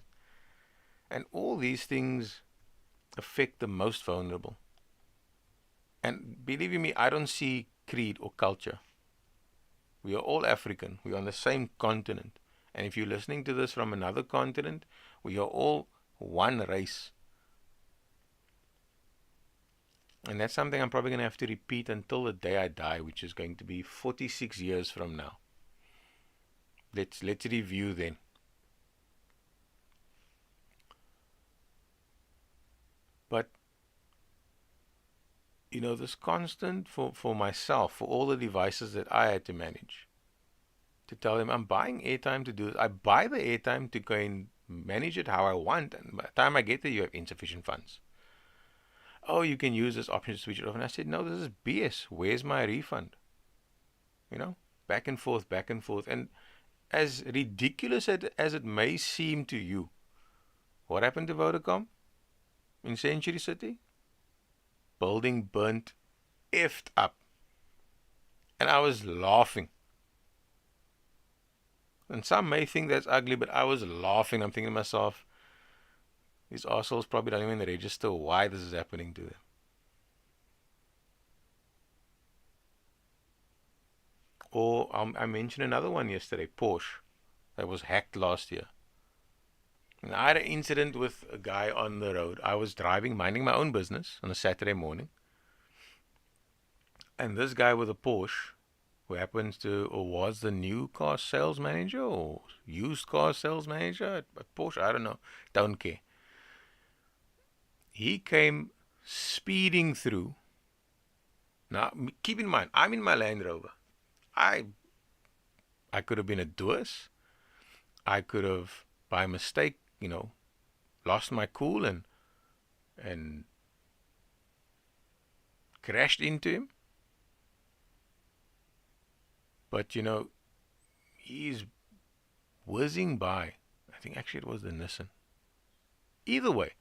And all these things affect the most vulnerable. And believe you me, I don't see creed or culture. We are all African. We are on the same continent. And if you're listening to this from another continent, we are all one race. And that's something I'm probably going to have to repeat until the day I die, which is going to be 46 years from now. Let's review then. But, this constant for myself, for all the devices that I had to manage, to tell them I'm buying airtime to do this. I buy the airtime to go and manage it how I want, and by the time I get there, you have insufficient funds. Oh, you can use this option to switch it off. And I said, no, this is BS. Where's my refund? Back and forth. And as ridiculous as it may seem to you, what happened to Vodacom in Century City? Building burnt, effed up. And I was laughing. And some may think that's ugly, but I was laughing. I'm thinking to myself, these assholes probably don't even register why this is happening to them. Or I mentioned another one yesterday, Porsche, that was hacked last year. And I had an incident with a guy on the road. I was driving, minding my own business on a Saturday morning. And this guy with a Porsche, who happens to, or was the new car sales manager or used car sales manager at Porsche, I don't know, don't care. He came speeding through. Now, keep in mind, I'm in my Land Rover. I could have been a doers. I could have, by mistake, lost my cool and crashed into him. But, he's whizzing by. I think actually it was the Nissan. Either way,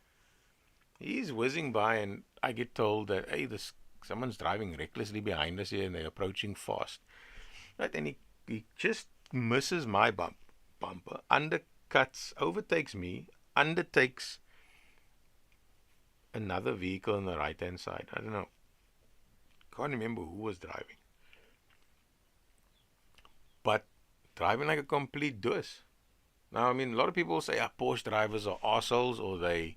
he's whizzing by, and I get told that, hey, someone's driving recklessly behind us here and they're approaching fast. Right? And he just misses my bumper, undercuts, overtakes me, undertakes another vehicle on the right hand side. I don't know. Can't remember who was driving. But driving like a complete deuce. Now, I mean, a lot of people say Porsche drivers are assholes or they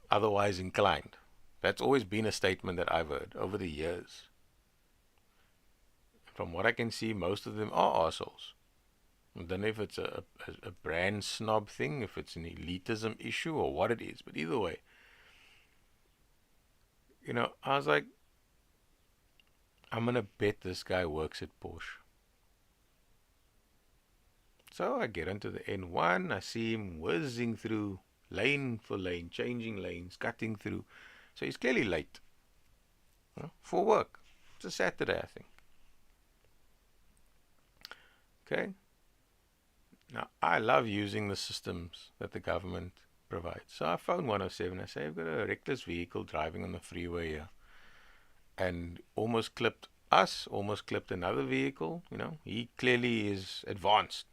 otherwise inclined. That's always been a statement that I've heard over the years. From what I can see, most of them are assholes. I don't know if it's a brand snob thing, if it's an elitism issue or what it is, but either way, I was like, I'm gonna bet this guy works at Porsche. So I get onto the N1, I see him whizzing through lane for lane, changing lanes, cutting through. So he's clearly late for work. It's a Saturday, I think. Okay. Now, I love using the systems that the government provides. So I phone 107. I say, I've got a reckless vehicle driving on the freeway here. And almost clipped us, almost clipped another vehicle. He clearly is advanced.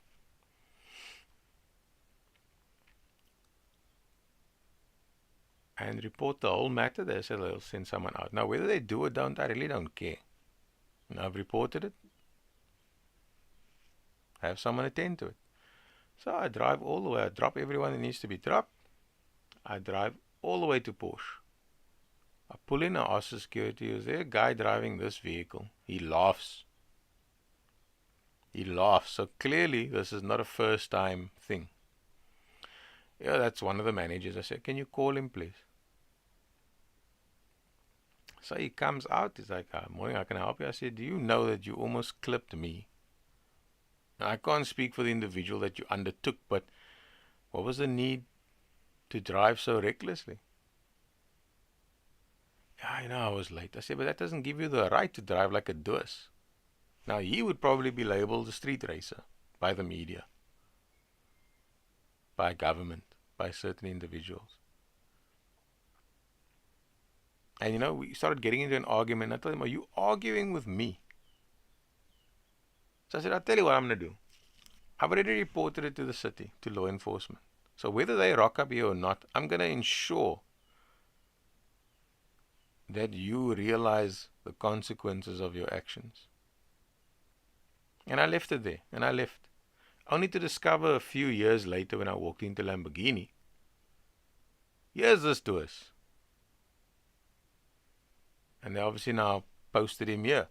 And report the whole matter. They say they'll send someone out. Now, whether they do or don't, I really don't care. I've reported it. Have someone attend to it. So I drive all the way. I drop everyone that needs to be dropped. I drive all the way to Porsche. I pull in, I ask the security, is there a guy driving this vehicle? He laughs. He laughs. So clearly, this is not a first time thing. Yeah, that's one of the managers. I said, can you call him, please? So he comes out. He's like, morning, how can I help you? I said, do you know that you almost clipped me? Now, I can't speak for the individual that you undertook, but what was the need to drive so recklessly? Yeah, I was late. I said, but that doesn't give you the right to drive like a deuce. Now, he would probably be labeled a street racer by the media, by government, by certain individuals. And we started getting into an argument. I told him, are you arguing with me? So I said, I'll tell you what I'm going to do. I've already reported it to the city, to law enforcement. So whether they rock up here or not, I'm going to ensure that you realize the consequences of your actions. And I left it there. And I left. Only to discover a few years later when I walked into Lamborghini, here's this to us. And they obviously now posted him here.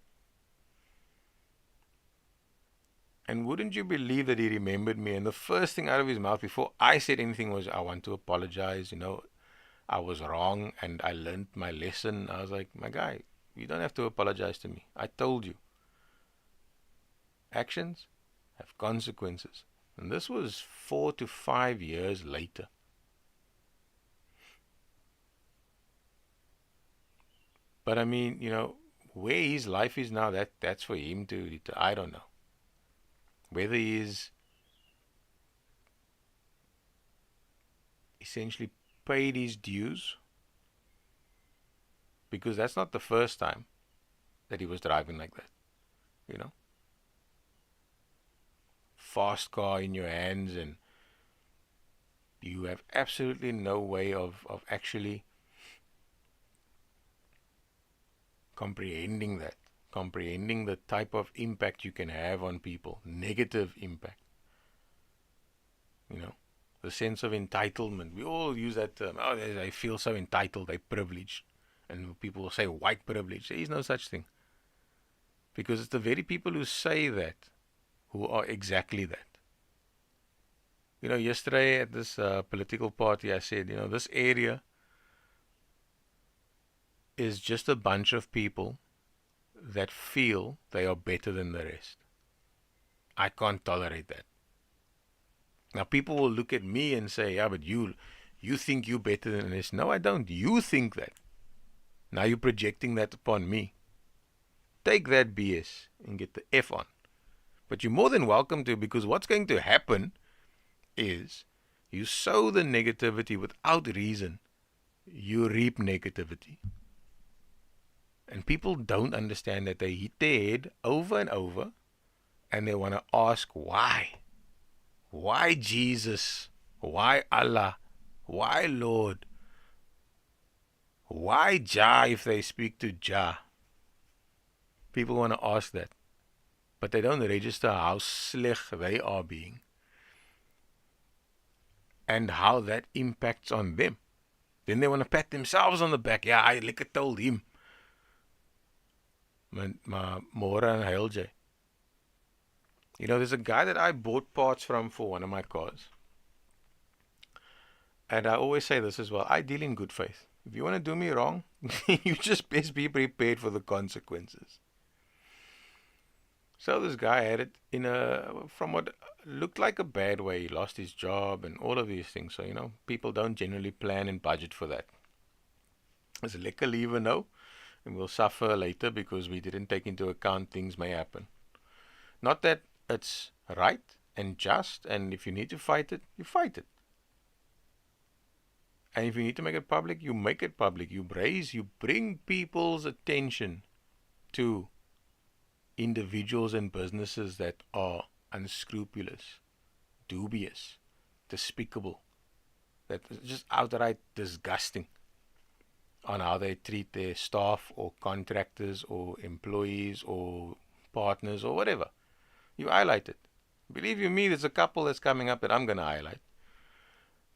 And wouldn't you believe that he remembered me? And the first thing out of his mouth before I said anything was, I want to apologize. I was wrong and I learned my lesson. I was like, my guy, you don't have to apologize to me. I told you. Actions have consequences. And this was 4 to 5 years later. But I mean, where his life is now, that's for him to I don't know. Whether he is essentially paid his dues, because that's not the first time that he was driving like that. Fast car in your hands, and you have absolutely no way of actually comprehending the type of impact you can have on people, negative impact. The sense of entitlement. We all use that term. Oh, they feel so entitled, they're privileged. And people will say white privilege. There is no such thing. Because it's the very people who say that who are exactly that. Yesterday at this political party, I said, this area is just a bunch of people that feel they are better than the rest. I can't tolerate that. Now people will look at me and say, yeah, but you think you're better than this. No, I don't. You think that. Now you're projecting that upon me. Take that BS and get the F on. But you're more than welcome to, because what's going to happen is you sow the negativity without reason. you reap negativity. And people don't understand that they hit their head over and over and they want to ask why. Why Jesus? Why Allah? Why Lord? Why Jah if they speak to Jah? People want to ask that. But they don't register how slick they are being and how that impacts on them. Then they want to pat themselves on the back. Yeah, I lekker told him. Maar Mora and Hail J. You know, there's a guy that I bought parts from for one of my cars. And I always say this as well. I deal in good faith. If you want to do me wrong, you just best be prepared for the consequences. So this guy had it from what looked like a bad way. He lost his job and all of these things. So, you know, people don't generally plan and budget for that. As a lekker lever now, and we'll suffer later because we didn't take into account things may happen. Not that it's right and just, and if you need to fight it, you fight it. And if you need to make it public, you make it public. You bring people's attention to individuals and businesses that are unscrupulous, dubious, despicable, that is just outright disgusting on how they treat their staff or contractors or employees or partners or whatever. You highlight it. Believe you me, there's a couple that's coming up that I'm going to highlight.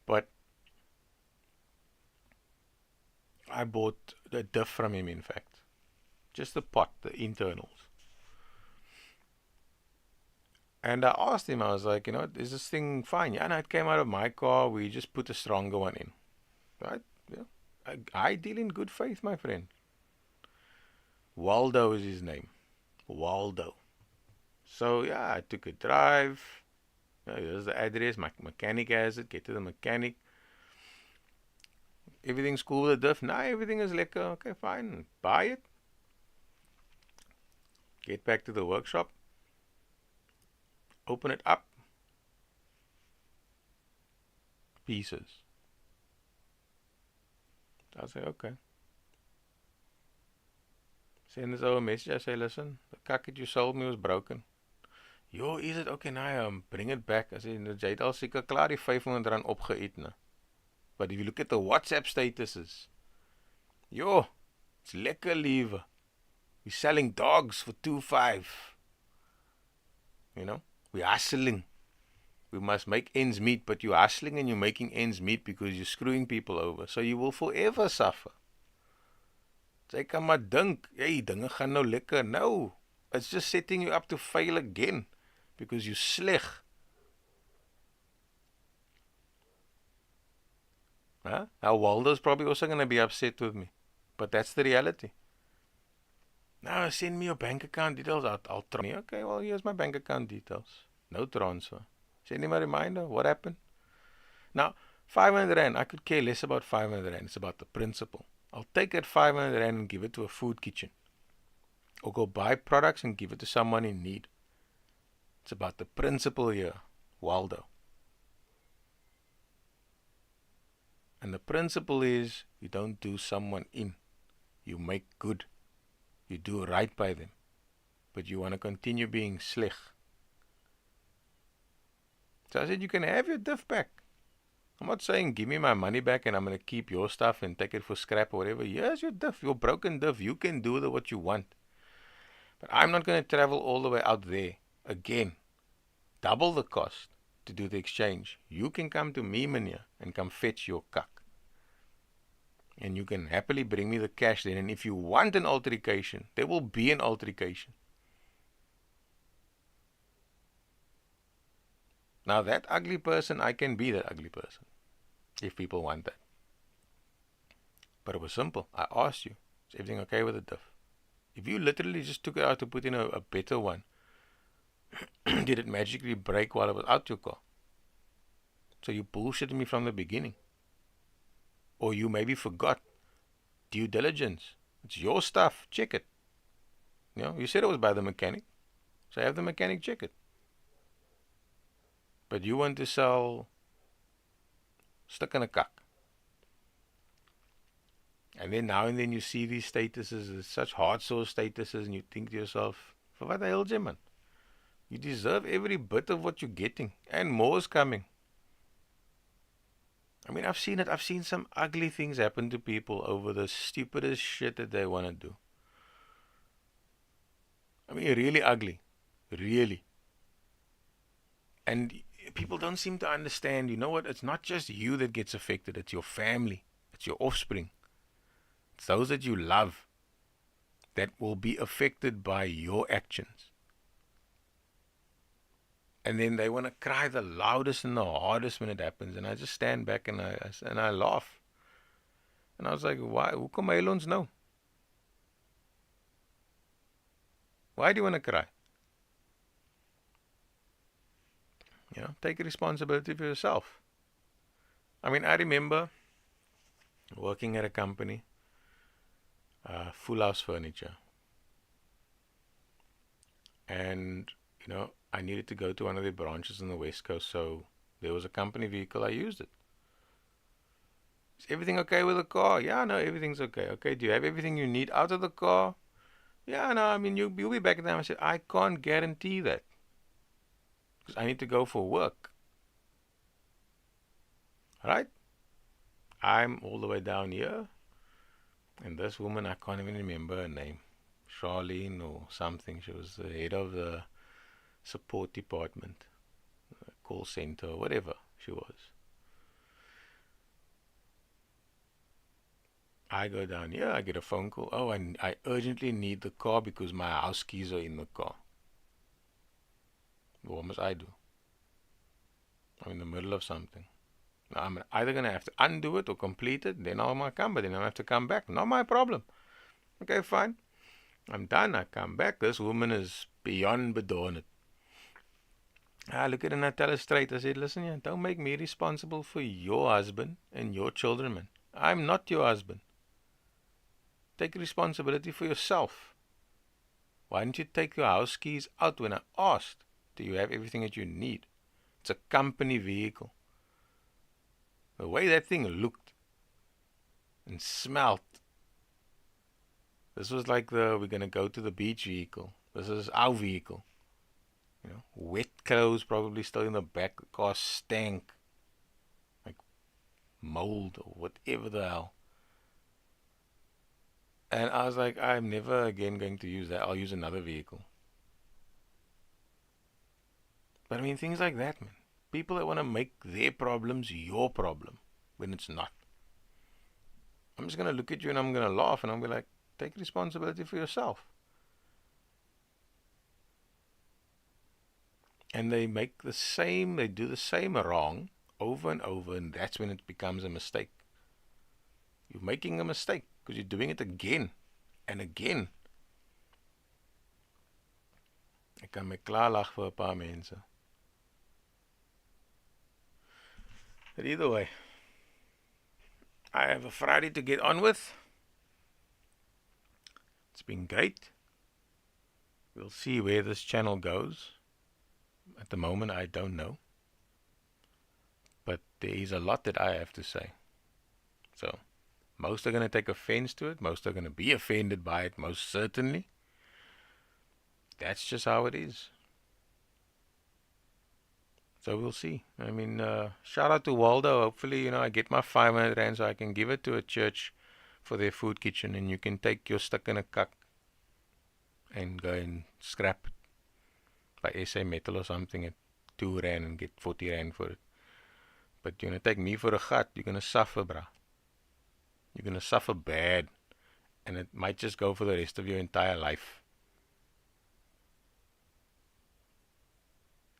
But I bought the diff from him, in fact. Just the pot, the internals. And I asked him, I was like, you know, is this thing fine? Yeah, no, it came out of my car. We just put a stronger one in. Right? Yeah. I deal in good faith, my friend. Waldo is his name. Waldo. So, yeah, I took a drive. Here's the address. My mechanic has it. Get to the mechanic. Everything's cool with the diff. Nah, everything is lekker. Okay, fine. Buy it. Get back to the workshop. Open it up. Pieces. I'll say, okay. Send this over message. I say, listen, the kakket you sold me was broken. Yo, is it? Okay, now bring it back. I say, jy het al seker klaar die R500 opgeëet, ne? But if you look at the WhatsApp statuses, yo, it's lekker liewe. We're selling dogs for 2.5. You know, we're hustling. We must make ends meet, but you're hustling and you're making ends meet because you're screwing people over. So you will forever suffer. Jy kan maar dink, hey, dinge gaan nou lekker. No, it's just setting you up to fail again because you're sleg. Huh? Now Waldo's probably also going to be upset with me. But that's the reality. Now send me your bank account details. I'll try. Okay, well, here's my bank account details. No transfer. Send him a reminder. What happened? Now, 500 Rand. I could care less about 500 Rand. It's about the principle. I'll take that 500 Rand and give it to a food kitchen. Or go buy products and give it to someone in need. It's about the principle here. Waldo. And the principle is you don't do someone in. You make good. You do right by them. But you want to continue being sleg. So I said, you can have your diff back. I'm not saying give me my money back and I'm going to keep your stuff and take it for scrap or whatever. Here's your diff, your broken diff. You can do what you want. But I'm not going to travel all the way out there. Again, double the cost to do the exchange. You can come to me, Mania, and come fetch your kak. And you can happily bring me the cash then. And if you want an altercation, there will be an altercation. Now that ugly person, I can be that ugly person. If people want that. But it was simple. I asked you, is everything okay with the diff? If you literally just took it out to put in a better one, did it magically break while it was out your car? So you bullshitted me from the beginning. Or you maybe forgot. Due diligence. It's your stuff. Check it. You know, you said it was by the mechanic. So have the mechanic check it. But you want to sell stuck in a kak. And then now and then you see these statuses, such hard sore statuses, and you think to yourself, for what the hell, man? You deserve every bit of what you're getting, and more is coming. I mean, I've seen it. I've seen some ugly things happen to people over the stupidest shit that they want to do. I mean, really ugly. Really. And people don't seem to understand, you know what? It's not just you that gets affected. It's your family. It's your offspring. It's those that you love that will be affected by your actions. And then they want to cry the loudest and the hardest when it happens. And I just stand back and I laugh. And I was like, why? Hoe kom hy ons nou? Why do you want to cry? You know, take responsibility for yourself. I mean, I remember working at a company, Full House Furniture. And, you know, I needed to go to one of their branches on the West Coast, so there was a company vehicle. I used it. Is everything okay with the car? Yeah, no, everything's okay. Okay, do you have everything you need out of the car? Yeah, no, I mean, you'll be back in time. I said, I can't guarantee that, because I need to go for work. Right? I'm all the way down here, and this woman, I can't even remember her name. Charlene or something. She was the head of the support department, call center, whatever she was. I go down here, I get a phone call. Oh, I urgently need the car because my house keys are in the car. What must I do? I'm in the middle of something. Now, I'm either going to have to undo it or complete it. Then I might come, but then I have to come back. Not my problem. Okay, fine. I'm done. I come back. This woman is beyond bedorned. I look at her and I tell her straight. I said, listen, yeah, don't make me responsible for your husband and your children, man. I'm not your husband. Take responsibility for yourself. Why didn't you take your house keys out when I asked? Do you have everything that you need? It's a company vehicle. The way that thing looked and smelled. This was like we're going to go to the beach vehicle. This is our vehicle. You know, wet clothes probably still in the back. The car stank. Like mold or whatever the hell. And I was like, I'm never again going to use that. I'll use another vehicle. But I mean, things like that, man. People that want to make their problems your problem when it's not. I'm just going to look at you and I'm going to laugh and I'm going to be like, take responsibility for yourself. And they do the same wrong over and over, and that's when it becomes a mistake. You're making a mistake because you're doing it again and again. Ek kan my klaarlag vir 'n paar mense. But either way, I have a Friday to get on with. It's been great. We'll see where this channel goes. At the moment, I don't know. But there is a lot that I have to say. So, most are going to take offense to it. Most are going to be offended by it, most certainly. That's just how it is. So we'll see. I mean, shout out to Waldo. Hopefully, I get my 500 rand so I can give it to a church for their food kitchen, and you can take your stuck in a cuck and go and scrap it by SA Metal or something at 2 rand and get 40 rand for it. But you're going to take me for a gat. You're going to suffer, bruh. You're going to suffer bad. And it might just go for the rest of your entire life.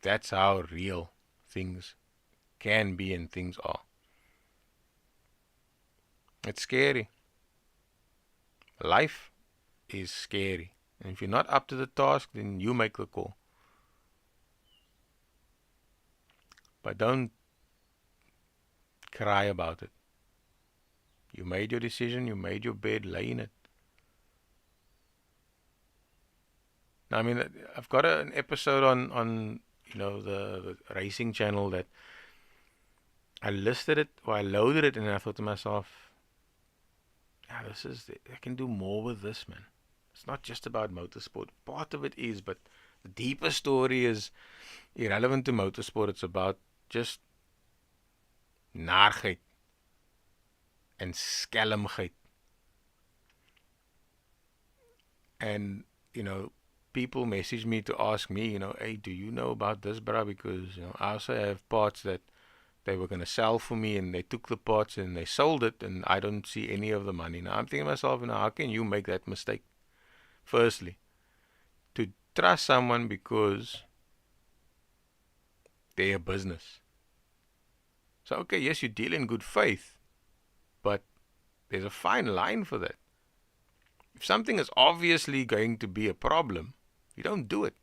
That's how real things can be and things are. It's scary. Life is scary. And if you're not up to the task, then you make the call. But don't cry about it. You made your decision, you made your bed, lay in it. Now, I mean, I've got an episode on the racing channel that I listed it, or I loaded it, and I thought to myself, yeah, I can do more with this, man. It's not just about motorsport. Part of it is, but the deeper story is irrelevant to motorsport. It's about just naargheid and skelmgheid. And, people message me to ask me, hey, do you know about this, bruh? Because, I also have parts that they were going to sell for me, and they took the parts and they sold it, and I don't see any of the money. Now I'm thinking to myself, how can you make that mistake? Firstly, to trust someone because they're a business. So, okay, yes, you deal in good faith, but there's a fine line for that. If something is obviously going to be a problem, you don't do it.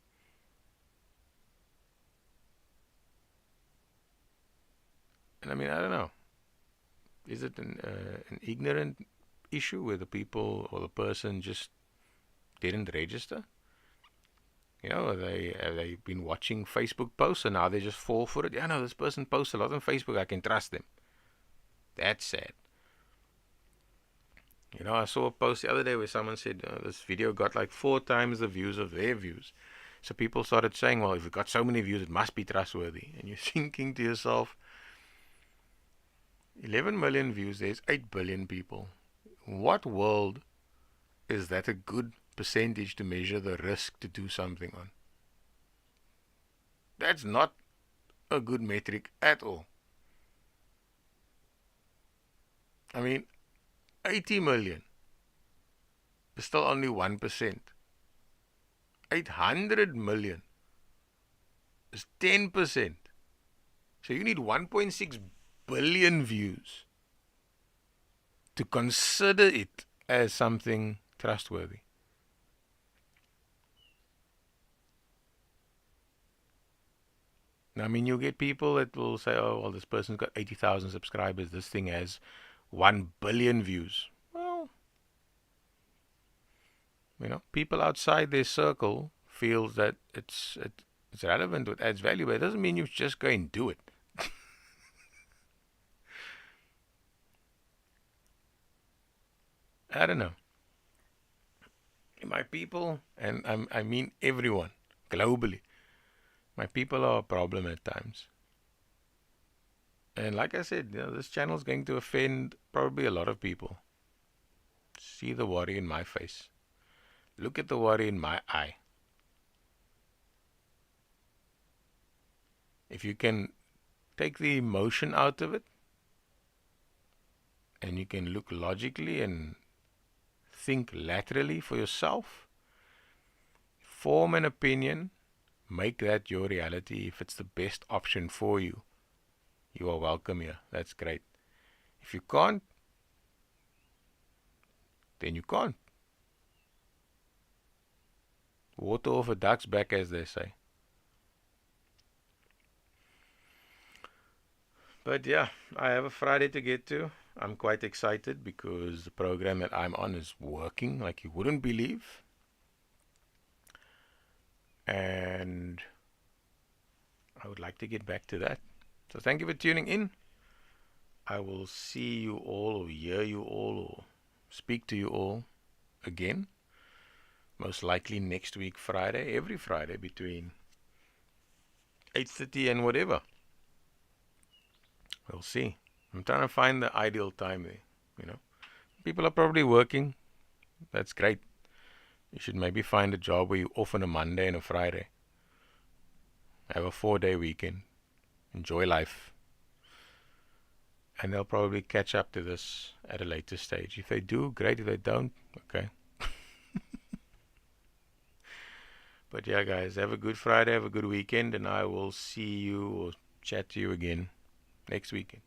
And I mean, I don't know. Is it an ignorant issue where the people or the person just didn't register? Have they been watching Facebook posts and now they just fall for it? Yeah, no, this person posts a lot on Facebook. I can trust them. That's sad. I saw a post the other day where someone said this video got like 4 times the views of their views. So people started saying, well, if it got so many views, it must be trustworthy. And you're thinking to yourself, 11 million views, there's 8 billion people. What world is that a good percentage to measure the risk to do something on? That's not a good metric at all. I mean, 80 million is still only 1%. 800 million is 10%. So you need 1.6 billion views to consider it as something trustworthy. Now, I mean, you'll get people that will say, oh, well, this person's got 80,000 subscribers. This thing has 1 billion views. Well, people outside their circle feels that it's relevant, it adds value, but it doesn't mean you just go and do it. I don't know. My people, and I mean everyone, globally, my people are a problem at times. And like I said, this channel is going to offend probably a lot of people. See the worry in my face. Look at the worry in my eye. If you can take the emotion out of it, and you can look logically and think laterally for yourself, form an opinion, make that your reality. If it's the best option for you, you are welcome here. That's great. If you can't, then you can't. Water off a duck's back, as they say. But yeah, I have a Friday to get to. I'm quite excited because the program that I'm on is working like you wouldn't believe. And I would like to get back to that. So thank you for tuning in. I will see you all, or hear you all, or speak to you all again. Most likely next week, Friday, every Friday between 8:30 and whatever. We'll see. I'm trying to find the ideal time there. People are probably working. That's great. You should maybe find a job where you're off on a Monday and a Friday. Have a 4-day weekend. Enjoy life. And they'll probably catch up to this at a later stage. If they do, great. If they don't, okay. But yeah, guys, have a good Friday, have a good weekend, and I will see you or chat to you again next weekend.